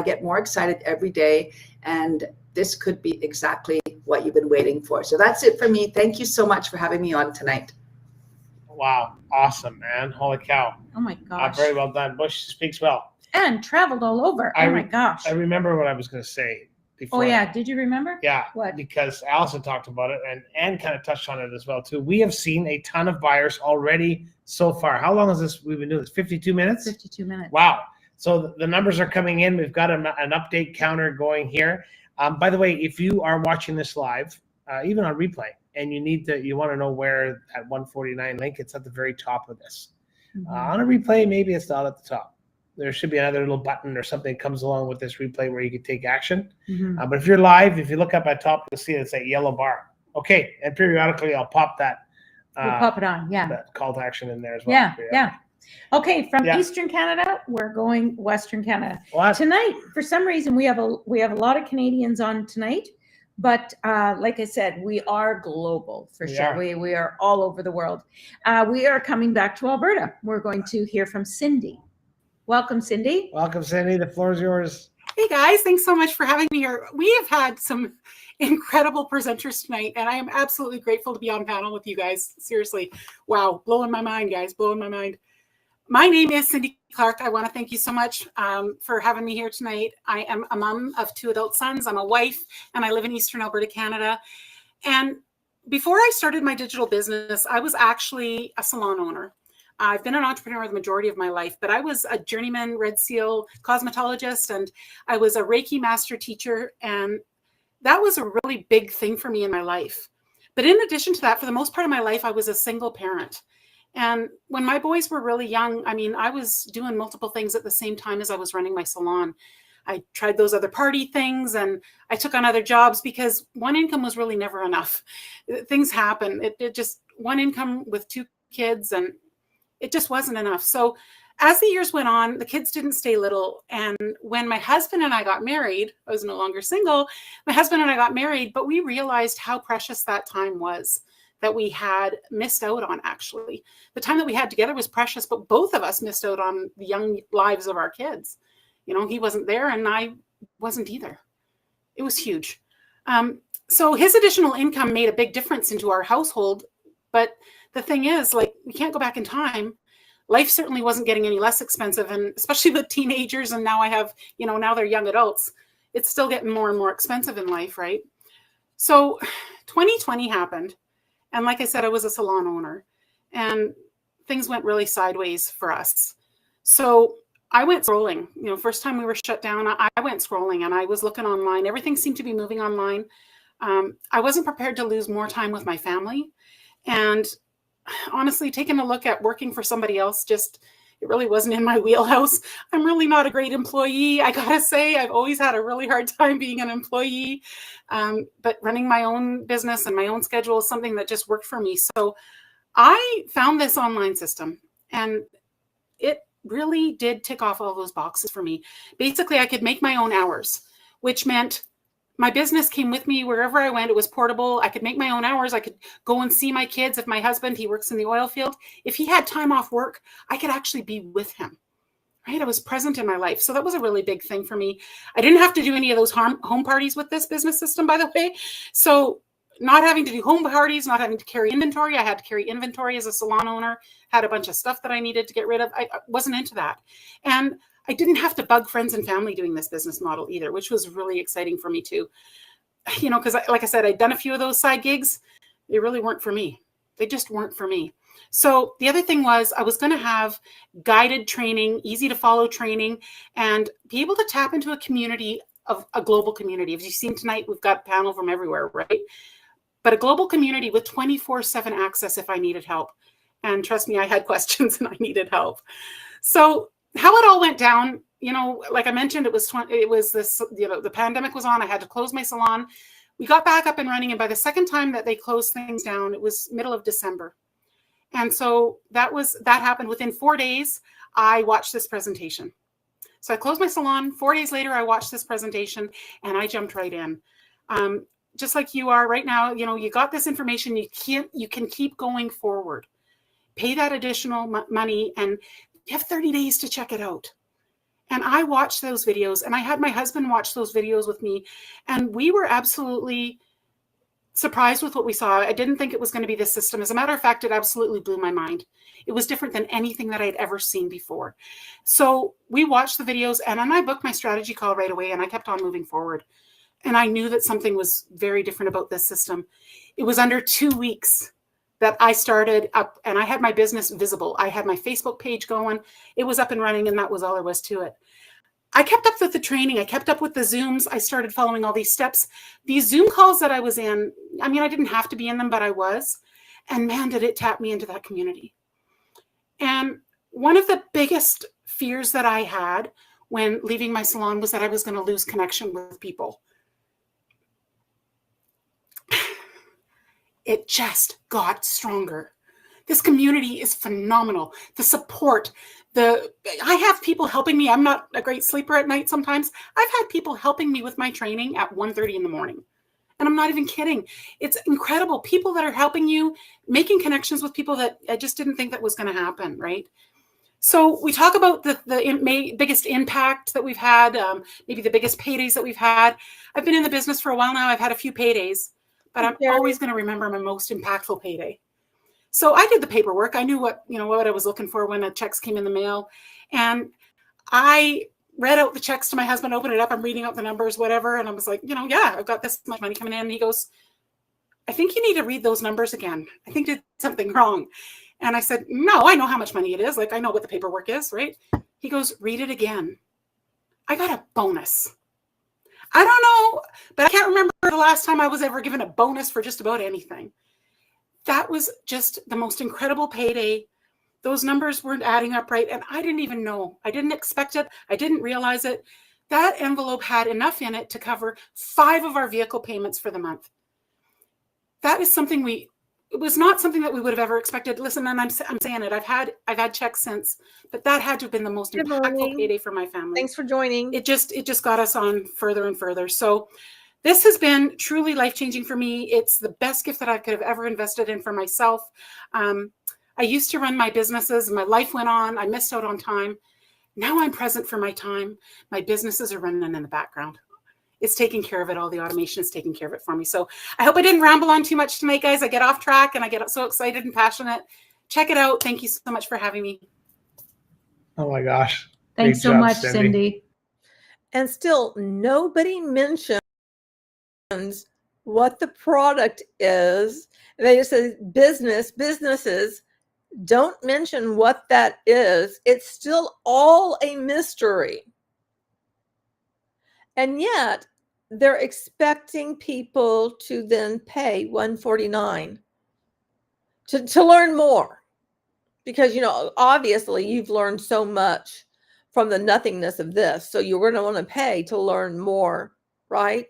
get more excited every day, and this could be exactly what you've been waiting for. So that's it for me. Thank you so much for having me on tonight. Wow. Awesome, man. Holy cow. Oh my gosh. Very well done. Bush speaks well. And traveled all over. Oh my gosh. I remember what I was going to say before. Oh yeah. Did you remember? Yeah. What? Because Allison talked about it, and Anne kind of touched on it as well too. We have seen a ton of buyers already so far. How long has this we've been doing this? 52 minutes? 52 minutes. Wow. So the numbers are coming in. We've got an update counter going here. By the way, if you are watching this live, even on replay, and you want to know where that 149 link, it's at the very top of this. Mm-hmm. On a replay, maybe it's not at the top. There should be another little button or something that comes along with this replay where you can take action. Mm-hmm. But if you're live, if you look up at top, you'll see it's a yellow bar. Okay, and periodically I'll pop that. We'll pop it on, yeah. That call to action in there as well. Yeah. Okay, from Eastern Canada, we're going Western Canada. What? Tonight, for some reason, we have a lot of Canadians on tonight. But like I said, we are global for sure. We are all over the world. We are coming back to Alberta. We're going to hear from Cindy. Welcome, Cindy. Welcome, Cindy. The floor is yours. Hey guys, thanks so much for having me here. We have had some incredible presenters tonight, and I am absolutely grateful to be on panel with you guys. Seriously, wow, blowing my mind, guys, blowing my mind. My name is Cindy Clark. I want to thank you so much for having me here tonight. I am a mom of 2 adult sons. I'm a wife, and I live in Eastern Alberta, Canada. And before I started my digital business, I was actually a salon owner. I've been an entrepreneur the majority of my life, but I was a journeyman Red Seal cosmetologist, and I was a Reiki master teacher, and that was a really big thing for me in my life. But in addition to that, for the most part of my life, I was a single parent. And when my boys were really young, I mean, I was doing multiple things at the same time as I was running my salon. I tried those other party things, and I took on other jobs because one income was really never enough. Things happen. It just one income with 2 kids, and it just wasn't enough. So as the years went on, the kids didn't stay little. And when my husband and I got married, I was no longer single. My husband and I got married, but we realized how precious that time was that we had missed out on, actually. The time that we had together was precious, but both of us missed out on the young lives of our kids. You know, he wasn't there and I wasn't either. It was huge. So his additional income made a big difference into our household. But the thing is, like, we can't go back in time. Life certainly wasn't getting any less expensive, and especially with teenagers, and now I have, you know, now they're young adults. It's still getting more and more expensive in life, right? So 2020 happened. And like I said, I was a salon owner, and things went really sideways for us. So I went scrolling. You know, first time we were shut down, I went scrolling and I was looking online. Everything seemed to be moving online. I wasn't prepared to lose more time with my family. And honestly, taking a look at working for somebody else, it really wasn't in my wheelhouse. I'm really not a great employee. I gotta say, I've always had a really hard time being an employee. But running my own business and my own schedule is something that just worked for me. So I found this online system, and it really did tick off all those boxes for me. Basically, I could make my own hours, which meant my business came with me wherever I went. It was portable. I could make my own hours. I could go and see my kids. If my husband, he works in the oil field, if he had time off work, I could actually be with him, right? I was present in my life. So that was a really big thing for me. I didn't have to do any of those home parties with this business system, by the way. So not having to do home parties, not having to carry inventory. I had to carry inventory as a salon owner, had a bunch of stuff that I needed to get rid of. I wasn't into that. And I didn't have to bug friends and family doing this business model either, which was really exciting for me too. You know, because like I said, I'd done a few of those side gigs. They really weren't for me. They just weren't for me. So the other thing was I was going to have guided training, easy to follow training, and be able to tap into a community, of a global community. As you've seen tonight, we've got a panel from everywhere, right? But a global community with 24/7 access if I needed help. And trust me, I had questions and I needed help. So how it all went down, you know, like I mentioned, it was this, you know, the pandemic was on. I had to close my salon. We got back up and running. And by the second time that they closed things down, it was middle of December. And so that happened within 4 days. I watched this presentation. So I closed my salon. 4 days later, I watched this presentation and I jumped right in. Just like you are right now, you got this information. You can keep going forward. Pay that additional money and you have 30 days to check it out. And I watched those videos and I had my husband watch those videos with me. And we were absolutely surprised with what we saw. I didn't think it was going to be this system. As a matter of fact, it absolutely blew my mind. It was different than anything that I had ever seen before. So we watched the videos and then I booked my strategy call right away and I kept on moving forward. And I knew that something was very different about this system. It was under 2 weeks that I started up and I had my business visible. I had my Facebook page going. It was up and running and that was all there was to it. I kept up with the training. I kept up with the Zooms. I started following all these steps. These Zoom calls that I was in, I mean, I didn't have to be in them, but I was. And man, did it tap me into that community. And one of the biggest fears that I had when leaving my salon was that I was going to lose connection with people. It just got stronger. This community is phenomenal. The support, I have people helping me. I'm not a great sleeper at night sometimes. I've had people helping me with my training at 1:30 in the morning. And I'm not even kidding. It's incredible. People that are helping you, making connections with people that I just didn't think that was going to happen, right? So we talk about the biggest impact that we've had, maybe the biggest paydays that we've had. I've been in the business for a while now. I've had a few paydays, but I'm always going to remember my most impactful payday. So I did the paperwork. I knew what I was looking for when the checks came in the mail. And I read out the checks to my husband, opened it up. I'm reading out the numbers, whatever. And I was like, yeah, I've got this much money coming in. And he goes, I think you need to read those numbers again. I think you did something wrong. And I said, no, I know how much money it is. Like, I know what the paperwork is, right? He goes, read it again. I got a bonus. I don't know, but I can't remember the last time I was ever given a bonus for just about anything. That was just the most incredible payday. Those numbers weren't adding up right. And I didn't even know. I didn't expect it. I didn't realize it. That envelope had enough in it to cover 5 of our vehicle payments for the month. That is something it was not something that we would have ever expected. Listen, and I'm saying it. I've had checks since, but that had to have been the most impactful payday for my family. Thanks for joining. It just got us on further and further. So this has been truly life-changing for me. It's the best gift that I could have ever invested in for myself. I used to run my businesses and my life went on. I missed out on time. Now I'm present for my time. My businesses are running in the background. It's taking care of it. All the automation is taking care of it for me. So I hope I didn't ramble on too much tonight, guys. I get off track and I get so excited and passionate. Check it out. Thank you so much for having me. Oh my gosh. Thanks so much, Cindy. And still, nobody mentions what the product is. They just say businesses don't mention what that is. It's still all a mystery. And yet they're expecting people to then pay $149 to learn more. Because, obviously you've learned so much from the nothingness of this. So you're going to want to pay to learn more, right?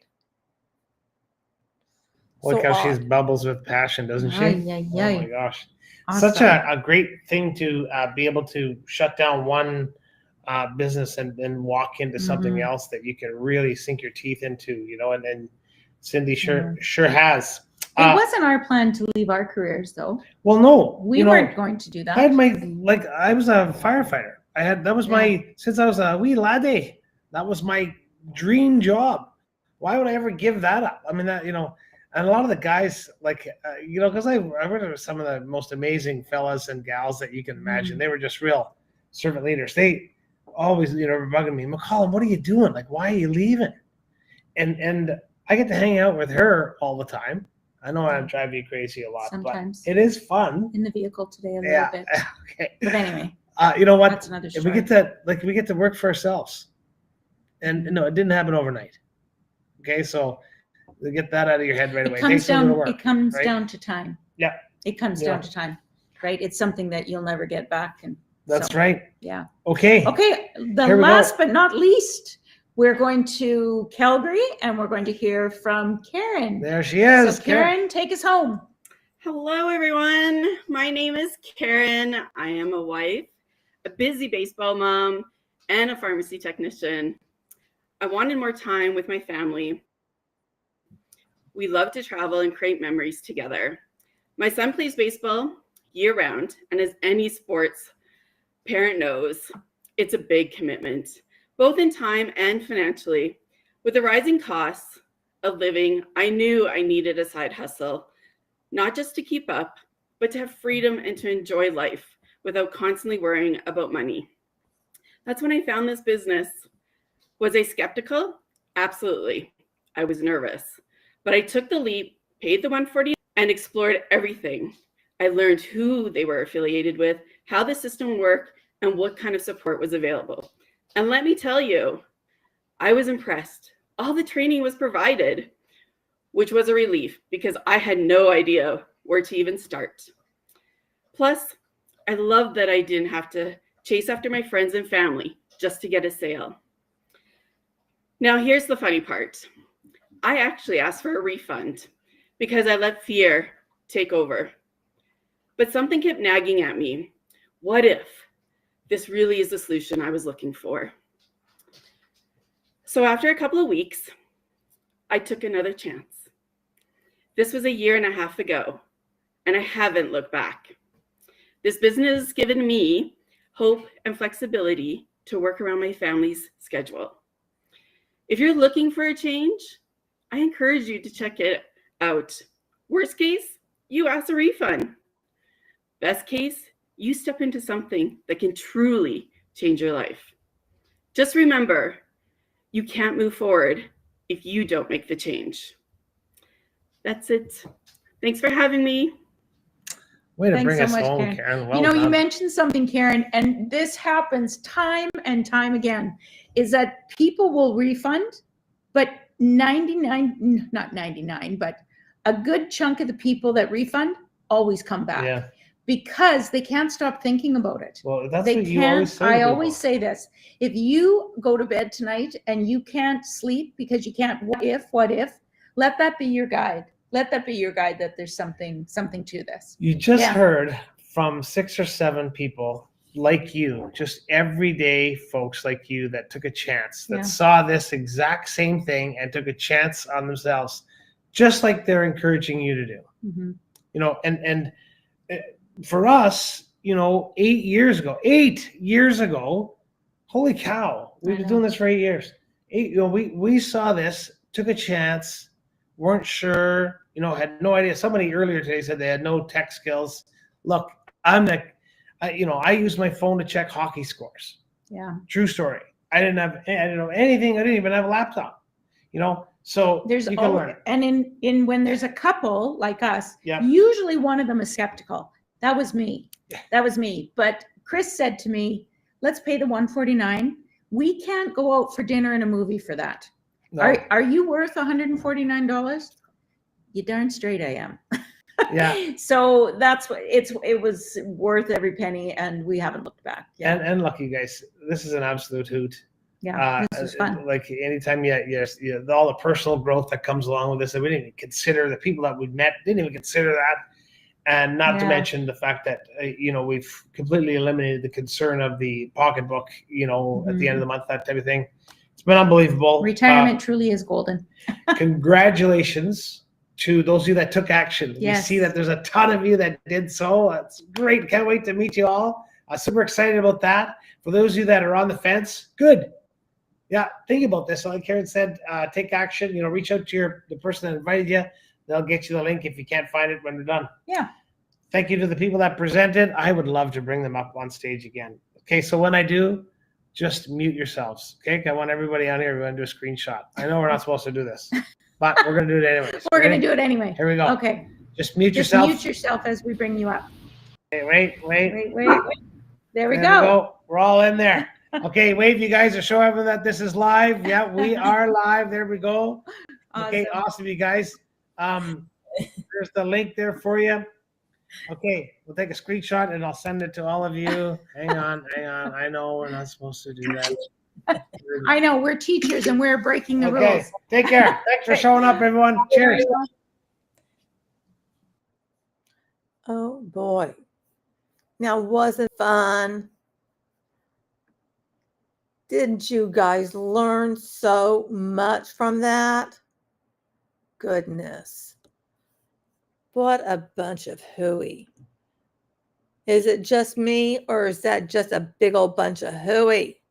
Look how she bubbles with passion, doesn't she? Oh my gosh. Awesome. Such a great thing to be able to shut down one business and then walk into something else that you can really sink your teeth into, and Cindy sure has. It wasn't our plan to leave our careers though. Well, no. We weren't going to do that. I had I was a firefighter. Since I was a wee laddie, that was my dream job. Why would I ever give that up? I mean, and a lot of the guys, because I worked with some of the most amazing fellas and gals that you can imagine. They were just real servant leaders. They always, were bugging me, McCallum, what are you doing? Like, why are you leaving? And I get to hang out with her all the time. I know I drive you crazy a lot, sometimes, but it is fun. In the vehicle today a little bit. Okay. But anyway. You know what? That's another story. We get to work for ourselves. And no, it didn't happen overnight. Okay, so get that out of your head right away. It comes down to time. Yeah. It comes down to time, right? It's something that you'll never get back. And that's right. Yeah. Okay. The last but not least, we're going to Calgary and we're going to hear from Karen. There she is. So Karen, take us home. Hello, everyone. My name is Karen. I am a wife, a busy baseball mom, and a pharmacy technician. I wanted more time with my family. We love to travel and create memories together. My son plays baseball year-round, and as any sports parent knows, it's a big commitment, both in time and financially. With the rising costs of living, I knew I needed a side hustle, not just to keep up, but to have freedom and to enjoy life without constantly worrying about money. That's when I found this business. Was I skeptical? Absolutely. I was nervous, but I took the leap, paid the $140, and explored everything. I learned who they were affiliated with, how the system worked, and what kind of support was available. And let me tell you, I was impressed. All the training was provided, which was a relief because I had no idea where to even start. Plus, I loved that I didn't have to chase after my friends and family just to get a sale. Now, here's the funny part. I actually asked for a refund because I let fear take over. But something kept nagging at me. What if this really is the solution I was looking for? So after a couple of weeks, I took another chance. This was a year and a half ago, and I haven't looked back. This business has given me hope and flexibility to work around my family's schedule. If you're looking for a change, I encourage you to check it out. Worst case, you ask a refund. Best case, you step into something that can truly change your life. Just remember, you can't move forward if you don't make the change. That's it. Thanks for having me. Way to Thanks bring so us much, home, Karen. Karen. Well You know, you done. mentioned something, Karen, and this happens time and time again, is that people will refund, but 99, not 99, but a good chunk of the people that refund always come back. Yeah. Because they can't stop thinking about it. Well, that's They what you always say to I people. always say this. If you go to bed tonight and you can't sleep because you can't, what if, let that be your guide. Let that be your guide that there's something to this. You just Yeah. heard from 6 or 7 people like you, just everyday folks like you that took a chance, that Yeah. saw this exact same thing and took a chance on themselves, just like they're encouraging you to do. Mm-hmm. You know, and for us, you know, 8 years ago, holy cow, we've been doing this for 8 years. We saw this, took a chance, weren't sure, you know, had no idea. Somebody earlier today said they had no tech skills. Look, I used my phone to check hockey scores. Yeah. True story. I didn't know anything. I didn't even have a laptop, you know, so There's you can learn. and in when there's a couple like us, Yep. usually one of them is skeptical. That was me. But Chris said to me, let's pay the $149. We can't go out for dinner and a movie for that. No. Are you worth $149? You darn straight I am. Yeah. So that's what it was worth every penny, and we haven't looked back. Yeah. And look, you guys, this is an absolute hoot. Yeah, this was fun. Like anytime you all the personal growth that comes along with this, and we didn't even consider the people that we've met, didn't even consider that. And not to mention the fact that, we've completely eliminated the concern of the pocketbook, at the end of the month, that type of thing. It's been unbelievable. Retirement truly is golden. Congratulations to those of you that took action. Yes. We see that there's a ton of you that did so. That's great. Can't wait to meet you all. Super excited about that. For those of you that are on the fence, good. Yeah, think about this. Like Karen said, take action. Reach out to the person that invited you. They'll get you the link if you can't find it when we're done. Yeah. Thank you to the people that presented. I would love to bring them up on stage again. Okay, so when I do, just mute yourselves. Okay, I want everybody on here. We're going to do a screenshot. I know we're not supposed to do this, but we're going to do it anyway. We're going to do it anyway. Here we go. Okay. Just mute yourself. Mute yourself as we bring you up. Okay, wait. There we go. We're all in there. Okay, wave you guys to show everyone that this is live. Yeah, we are live. There we go. Okay, awesome, you guys. There's the link there for you. Okay, we'll take a screenshot and I'll send it to all of you. Hang on. I know we're not supposed to do that. I know, we're teachers and we're breaking the rules. Take care. Thanks for showing up, everyone. Cheers. Oh boy. Now, wasn't fun. Didn't you guys learn so much from that? Goodness. What a bunch of hooey. Is it just me, or is that just a big old bunch of hooey?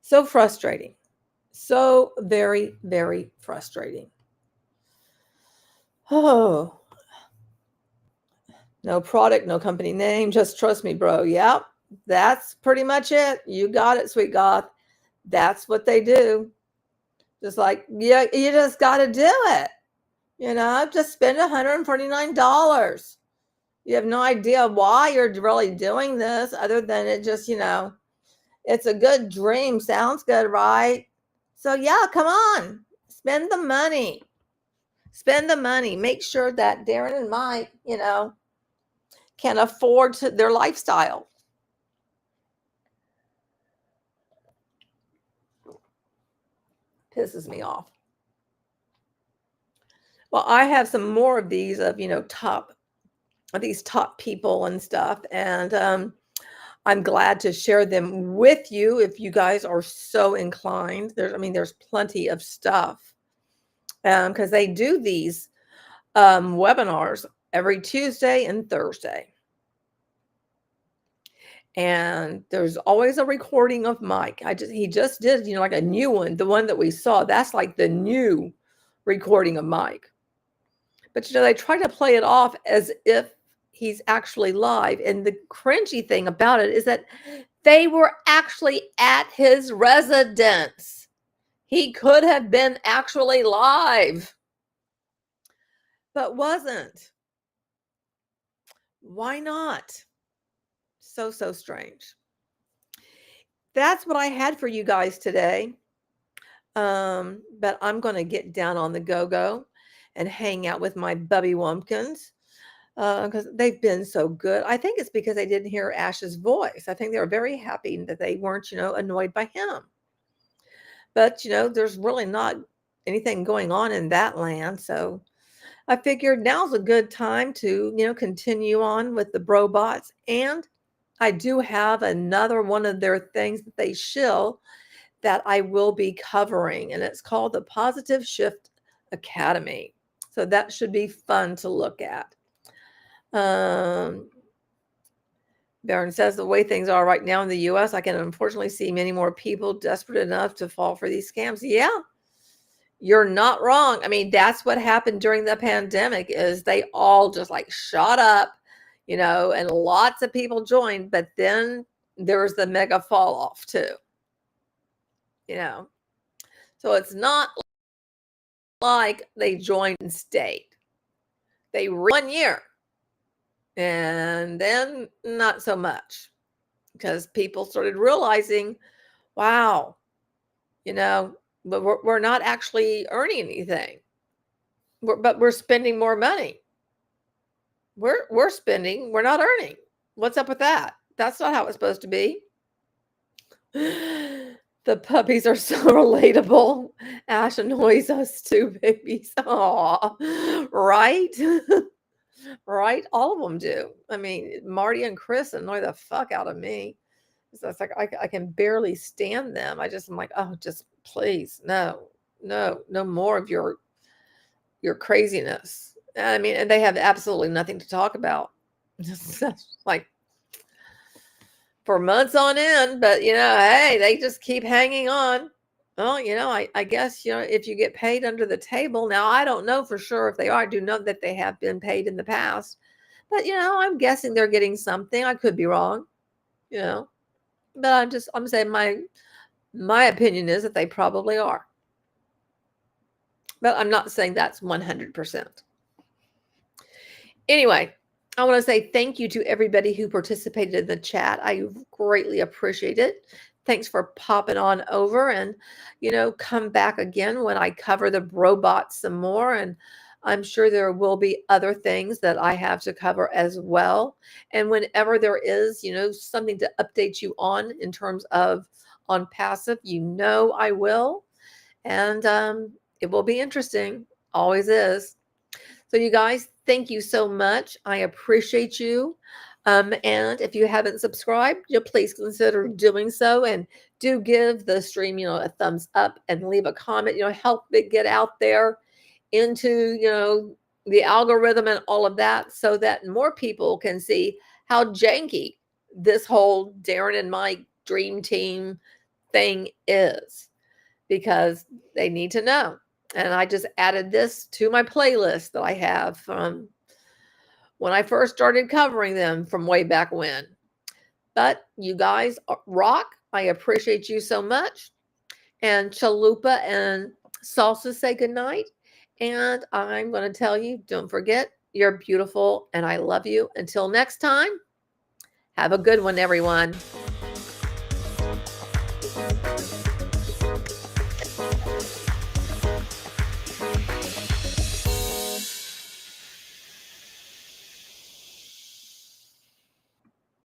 So frustrating. So very, very frustrating. Oh, no product, no company name. Just trust me, bro. Yep, that's pretty much it. You got it, sweet goth. That's what they do. Just like, yeah, you just got to do it. You know, just spend $149. You have no idea why you're really doing this other than it just, you know, it's a good dream. Sounds good, right? So yeah, come on. Spend the money. Spend the money. Make sure that Darren and Mike, you know, can afford their lifestyle. Pisses me off. Well, I have some more of these of, you know, top people and stuff. And I'm glad to share them with you if you guys are so inclined. There's plenty of stuff because they do these webinars every Tuesday and Thursday. And there's always a recording of Mike. He just did, you know, like a new one. The one that we saw, that's like the new recording of Mike. But, you know, they try to play it off as if he's actually live. And the cringy thing about it is that they were actually at his residence. He could have been actually live, but wasn't. Why not? So strange. That's what I had for you guys today. But I'm going to get down on the go-go and hang out with my Bubby Wumpkins because they've been so good. I think it's because they didn't hear Ash's voice. I think they were very happy that they weren't, you know, annoyed by him. But, you know, there's really not anything going on in that land. So I figured now's a good time to, you know, continue on with the Brobots. And I do have another one of their things that they shill that I will be covering, and it's called the Positive Shift Academy. So that should be fun to look at. Darren says the way things are right now in the U.S., I can unfortunately see many more people desperate enough to fall for these scams. Yeah, you're not wrong. I mean, that's what happened during the pandemic is they all just like shot up, you know, and lots of people joined, but then there was the mega fall off too. You know, so it's not like they joined and stayed. They 1 year and then not so much because people started realizing, wow, you know, but we're not actually earning anything, but we're spending more money. We're spending, we're not earning. What's up with that? That's not how it's supposed to be. The puppies are so relatable. Ash annoys us too, babies. Aw, right? Right? All of them do. I mean, Marty and Chris annoy the fuck out of me. So it's like I can barely stand them. I'm like, oh, just please, no more of your craziness. I mean, and they have absolutely nothing to talk about. Just like for months on end, but you know, hey, they just keep hanging on. Well, you know, I guess, you know, if you get paid under the table, now I don't know for sure if they are. I do know that they have been paid in the past, but you know, I'm guessing they're getting something. I could be wrong, you know, but I'm saying my opinion is that they probably are, but I'm not saying that's 100%. Anyway, I want to say thank you to everybody who participated in the chat. I greatly appreciate it. Thanks for popping on over and, you know, come back again when I cover the Brobots some more. And I'm sure there will be other things that I have to cover as well. And whenever there is, you know, something to update you on in terms of on passive, you know, I will. And it will be interesting. Always is. So you guys, thank you so much. I appreciate you. And if you haven't subscribed, please consider doing so, and do give the stream, a thumbs up and leave a comment, help it get out there into, the algorithm and all of that, so that more people can see how janky this whole Darren and Mike dream team thing is, because they need to know. And I just added this to my playlist that I have from when I first started covering them from way back when. But you guys rock. I appreciate you so much. And Chalupa and Salsa say goodnight. And I'm going to tell you, don't forget, you're beautiful and I love you. Until next time, have a good one, everyone.